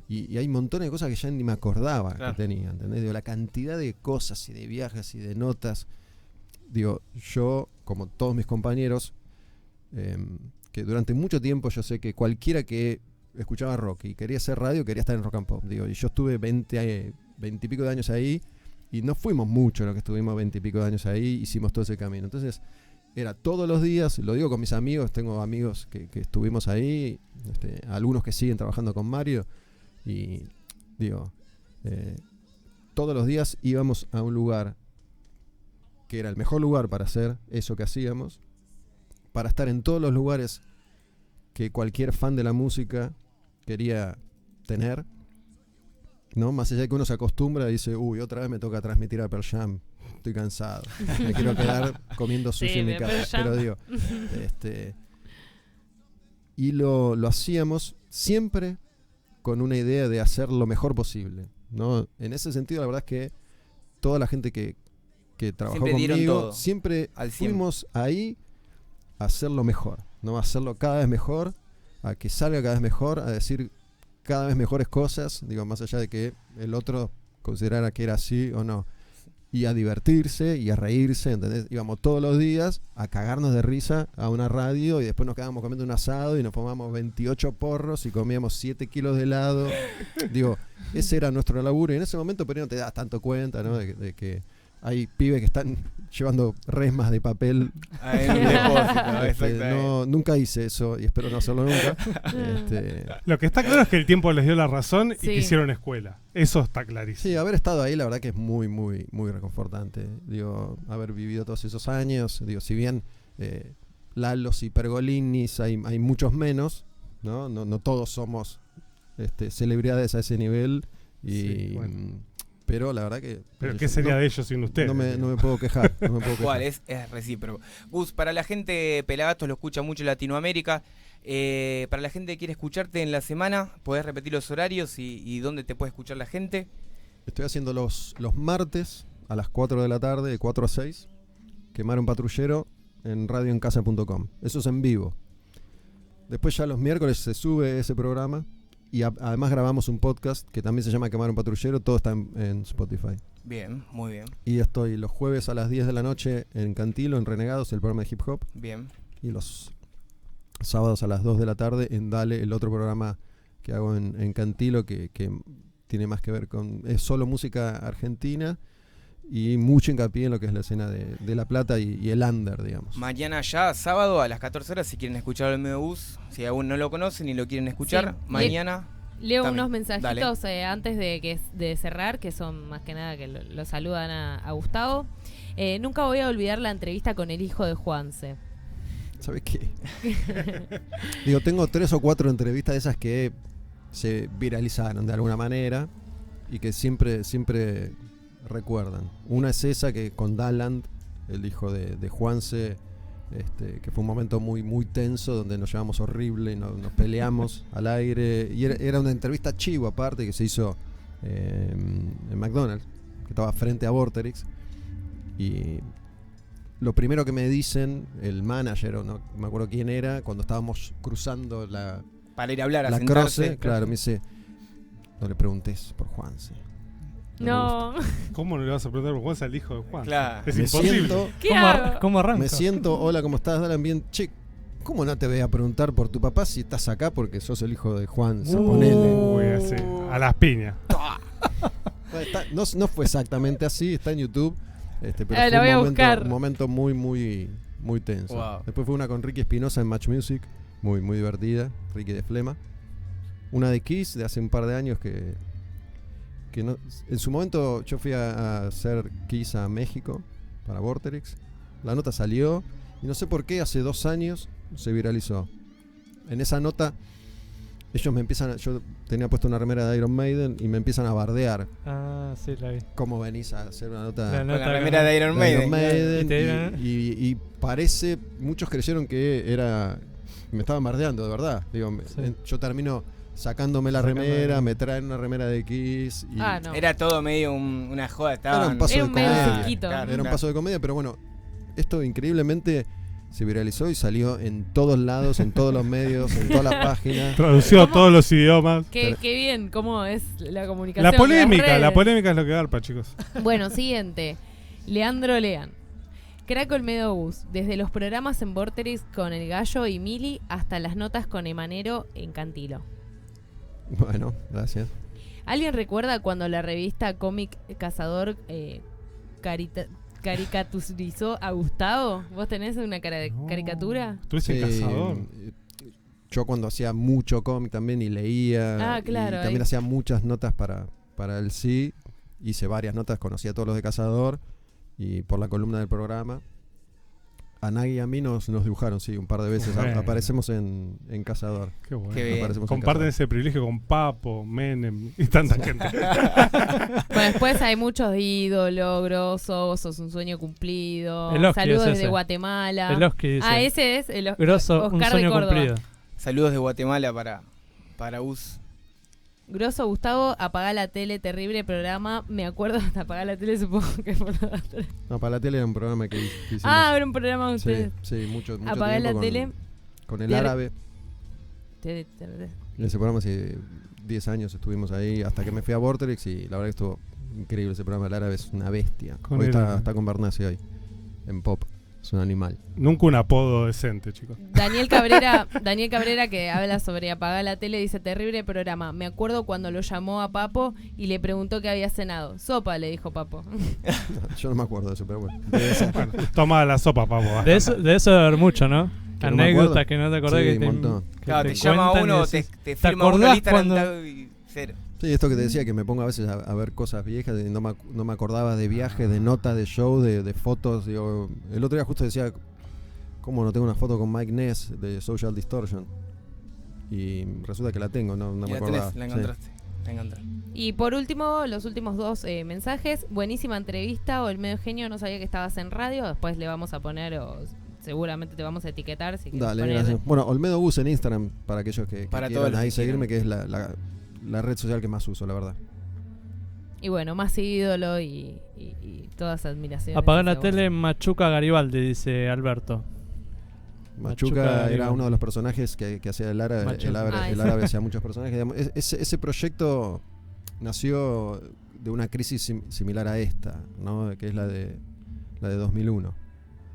Y hay montones de cosas que ya ni me acordaba que tenía, ¿entendés? Digo, la cantidad de cosas y de viajes y de notas. Digo, yo, como todos mis compañeros, que durante mucho tiempo yo sé que cualquiera que escuchaba rock y quería hacer radio, quería estar en Rock and Pop. Digo, y yo estuve 20 y pico de años ahí. Y no fuimos mucho los que estuvimos 20 y pico de años ahí, hicimos todo ese camino. Entonces, era todos los días, lo digo con mis amigos, tengo amigos que estuvimos ahí, algunos que siguen trabajando con Mario, y digo, todos los días íbamos a un lugar que era el mejor lugar para hacer eso que hacíamos, para estar en todos los lugares que cualquier fan de la música quería tener, ¿no? Más allá de que uno se acostumbra y dice, uy, otra vez me toca transmitir a Pearl Jam, estoy cansado, me quiero quedar comiendo sushi en mi casa. Pero digo, y lo hacíamos siempre con una idea de hacer lo mejor posible, ¿no? En ese sentido, la verdad es que toda la gente que trabajó siempre conmigo, siempre fuimos ahí a hacerlo mejor, ¿no? A hacerlo cada vez mejor, a que salga cada vez mejor, a decir cada vez mejores cosas, digo, más allá de que el otro considerara que era así o no, y a divertirse y a reírse, ¿entendés? Íbamos todos los días a cagarnos de risa a una radio y después nos quedábamos comiendo un asado y nos fumamos 28 porros y comíamos 7 kilos de helado. Digo, ese era nuestro laburo y en ese momento pero no te das tanto cuenta, ¿no? De que hay pibes que están llevando resmas de papel. En un depósito, no, nunca hice eso y espero no hacerlo nunca. Lo que está claro es que el tiempo les dio la razón Sí. y que hicieron escuela. Eso está clarísimo. Sí, haber estado ahí la verdad que es muy, muy, muy reconfortante. Digo, haber vivido todos esos años. Digo, si bien Lalos y Pergolinis hay muchos menos, ¿no? No todos somos celebridades a ese nivel. Y Sí, bueno. pero la verdad que... ¿Pero qué sería de ellos sin ustedes? No me puedo quejar. No me puedo quejar. ¿Cuál? Es recíproco. Gus, para la gente, Pelagatos lo escucha mucho en Latinoamérica. Para la gente que quiere escucharte en la semana, ¿podés repetir los horarios y dónde te puede escuchar la gente? Estoy haciendo los martes a las 4 de la tarde, de 4 a 6. Quemar un patrullero en radioencasa.com. Eso es en vivo. Después ya los miércoles se sube ese programa. Y además grabamos un podcast que también se llama Quemar un patrullero. Todo está en Spotify. Bien, muy bien. Y estoy los jueves a las 10 de la noche en Cantilo, en Renegados, el programa de hip hop. Bien. Y los sábados a las 2 de la tarde en Dale, el otro programa que hago en Cantilo que tiene más que ver con... Es solo música argentina y mucho hincapié en lo que es la escena de La Plata y el under, digamos. Mañana ya, sábado a las 14 horas, si quieren escuchar al medio Gus, si aún no lo conocen y lo quieren escuchar, Sí. mañana... Leo También. unos mensajitos antes de cerrar, que son más que nada que lo saludan a Gustavo. Nunca voy a olvidar la entrevista con el hijo de Juanse. ¿Sabes qué? Digo, tengo 3 o 4 entrevistas de esas que se viralizaron de alguna manera y que siempre recuerdan. Una es esa que con Daland, el hijo de Juanse, que fue un momento muy, muy tenso donde nos llevamos horrible y nos peleamos al aire. Y era una entrevista chivo aparte que se hizo en McDonald's, que estaba frente a Vorterix. Y lo primero que me dicen, el manager, o no me acuerdo quién era, cuando estábamos cruzando para ir a hablar, a la sentarse. Croce, claro, me dice, no le preguntes por Juanse. No. ¿Cómo no le vas a preguntar por Juan al hijo de Juan? Claro. Es Me imposible. siento, ¿Qué hago? ¿Cómo arranco? me siento, hola, ¿cómo estás? Dale bien. Che, ¿cómo no te voy a preguntar por tu papá si estás acá porque sos el hijo de Juan? Ponele. Uy, así, a las piñas. No fue exactamente así, está en YouTube. Pero La fue voy a un buscar. momento muy tenso. Wow. Después fue una con Ricky Espinosa en Match Music, muy divertida, Ricky de Flema. Una de Kiss de hace un par de años que no, en su momento yo fui a hacer Kiss a México para Vorterix. La nota salió y no sé por qué hace 2 años se viralizó. En esa nota ellos me empiezan yo tenía puesto una remera de Iron Maiden y me empiezan a bardear. Ah, sí, la vi. ¿Cómo venís a hacer una nota? La Con nota la remera de Iron Maiden. ¿Y te dieron? Y parece, muchos creyeron que me estaban bardeando, de verdad. Digo, Sí. yo termino sacándome la remera, me traen una remera de Kiss. Y No. Era todo medio una joda. Era un paso Era de un medio comedia. cirquito. Era un paso de comedia, pero bueno, esto increíblemente se viralizó y salió en todos lados, en todos los medios, en todas las páginas. Tradució a ¿Cómo? todos los idiomas. Qué bien, cómo es la comunicación. La en las polémica redes. es lo que garpa, chicos. Bueno, siguiente. Leandro Lean. Crack Olmedo Bus. Desde los programas en Vorterix con El Gallo y Mili hasta las notas con Emanero en Cantilo. Bueno, gracias. ¿Alguien recuerda cuando la revista Cómic Cazador caricaturizó a Gustavo? ¿Vos tenés una caricatura? ¿Estuviste en Cazador? Yo cuando hacía mucho cómic también y leía. Ah, claro, y también ahí. hacía muchas notas para el Sí. Hice varias notas, conocí a todos los de Cazador y por la columna del programa. A Nagui y a mí nos dibujaron, sí, un par de veces. Bueno. Aparecemos en Cazador. Qué bueno. Qué bien. Aparecemos en Comparten Cazador. ese privilegio con Papo, Menem y tanta gente. Bueno, después hay muchos ídolos, Grosso, sos un sueño cumplido. El Oski Saludos es desde ese. Guatemala. El Oski dice. Ese es el Grosso, un Oscar de sueño Córdoba. cumplido. Saludos de Guatemala para US. Grosso, Gustavo, apagá la tele, terrible programa. Me acuerdo hasta apagar la tele, supongo que por la tele. No, para la tele era un programa que hicimos. Era un programa de sí, ustedes. sí, mucho Apagá tiempo la con, tele. con el Ter- árabe. Te- En ese programa hace 10 años estuvimos ahí hasta que me fui a Vorterix y la verdad que estuvo increíble ese programa. El árabe es una bestia. Con Hoy el árabe. está con Bernasi hoy, en pop. Es un animal. Nunca un apodo decente, chicos. Daniel Cabrera, que habla sobre apagar la tele, dice terrible programa. Me acuerdo cuando lo llamó a Papo y le preguntó qué había cenado. Sopa, le dijo Papo. Yo no me acuerdo de eso, pero bueno. Debe ser. Bueno, toma la sopa, Papo. De eso debe haber mucho, ¿no? Que no me Anécdotas acuerdo. que no te acordás Sí, que un montón. que Claro, te llama cuentan y uno, decís, te firma uno acordás lista cuando- y cero. Sí, esto que te decía, que me pongo a veces a ver cosas viejas, y no me acordaba de viajes, de notas, de show, de fotos. Digo, el otro día justo decía, ¿cómo no tengo una foto con Mike Ness de Social Distortion? Y resulta que la tengo, no Y me la acordaba. tenés, la Sí. encontraste. La encontraste. Y por último, los últimos 2 mensajes. Buenísima entrevista. Olmedo Genio, no sabía que estabas en radio. Después le vamos a poner, o seguramente te vamos a etiquetar. Si quieres Dale, poner- gracias. Bueno, Olmedo Bus en Instagram, para aquellos que Para quieran todos los ahí que seguirme, que quieran. es la red social que más uso, la verdad. Y bueno, más ídolo y todas admiraciones. Apagar la hacia vos. tele en Machuca Garibaldi, dice Alberto. Machuca era Garibaldi. uno de los personajes que hacía el árabe. Machuca. El sí. árabe hacía muchos personajes. Digamos. Ese proyecto nació de una crisis similar a esta, ¿no? Que es la de 2001,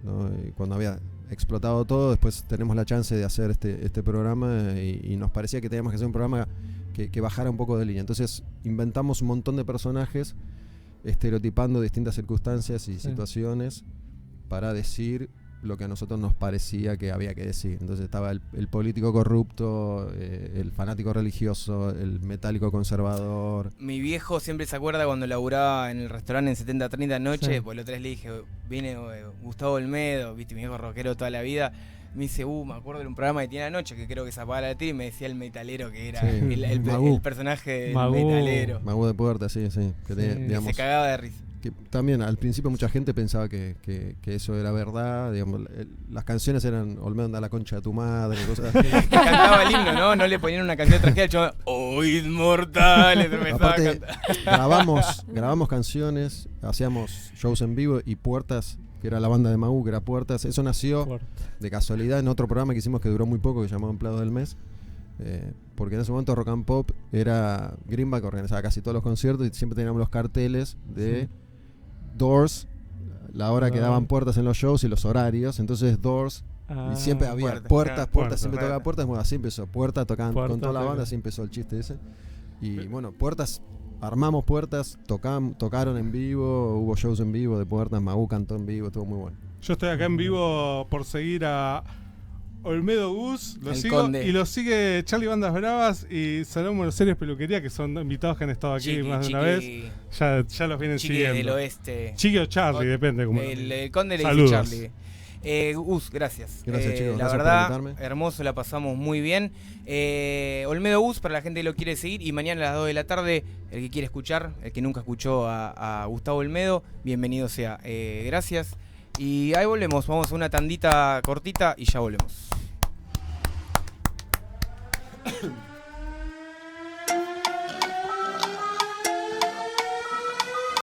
¿no? Y cuando había explotado todo, después tenemos la chance de hacer este programa y nos parecía que teníamos que hacer un programa que bajara un poco de línea. Entonces inventamos un montón de personajes estereotipando distintas circunstancias y Sí. situaciones para decir lo que a nosotros nos parecía que había que decir. Entonces estaba el político corrupto, el fanático religioso, el metálico conservador. Mi viejo siempre se acuerda cuando laburaba en el restaurante en 70-30 noche, Sí. pues el otro día le dije, viene Gustavo Olmedo, viste, mi viejo rockero toda la vida. Me dice, me acuerdo de un programa que tiene anoche, que creo que se apagaba la tele, y me decía el metalero, que era Sí. el Magú. personaje del Magú. metalero. Mago de Puerta, sí. Que Sí. digamos, Se cagaba de risa. que también al principio mucha gente pensaba que eso era verdad. Digamos, las canciones eran Olmedo anda a la concha de tu madre, cosas así. Que cantaba el himno, ¿no? No le ponían una canción extranjera, el chaval, ¡Oíd mortales! Empezaba a Aparte, cantar. grabamos canciones, hacíamos shows en vivo y Puertas, que era la banda de Maú, que era Puertas. Eso nació Fuerte. de casualidad en otro programa que hicimos que duró muy poco, que se llamaba Empleado del Mes. Porque en ese momento Rock and Pop era Greenback, organizaba casi todos los conciertos y siempre teníamos los carteles de Doors, la hora que daban puertas en los shows y los horarios. Entonces Doors, y siempre había puertas, siempre tocaba puertas. Bueno, así empezó, Puerta tocaban con toda la banda, así empezó el chiste ese. Y bueno, Puertas, armamos Puertas, tocaron en vivo, hubo shows en vivo de Puertas, Magu cantó en vivo, estuvo muy bueno. Yo estoy acá en vivo por seguir a Olmedo Gus, lo sigo, Conde. y lo sigue Charlie Bandas Bravas y Salón Buenos Aires Peluquería, que son invitados que han estado aquí más de una vez. Ya los vienen siguiendo. Del oeste. Chiqui o Charlie, depende. Como El Conde le Saludos. dice Charlie. Gus, gracias. Gracias, chicos. La Gracias verdad, por invitarme. hermoso, la pasamos muy bien. Olmedo Gus, para la gente que lo quiere seguir. Y mañana a las 2 de la tarde, el que quiere escuchar, el que nunca escuchó a Gustavo Olmedo, bienvenido sea. Gracias. Y ahí volvemos. Vamos a una tandita cortita y ya volvemos.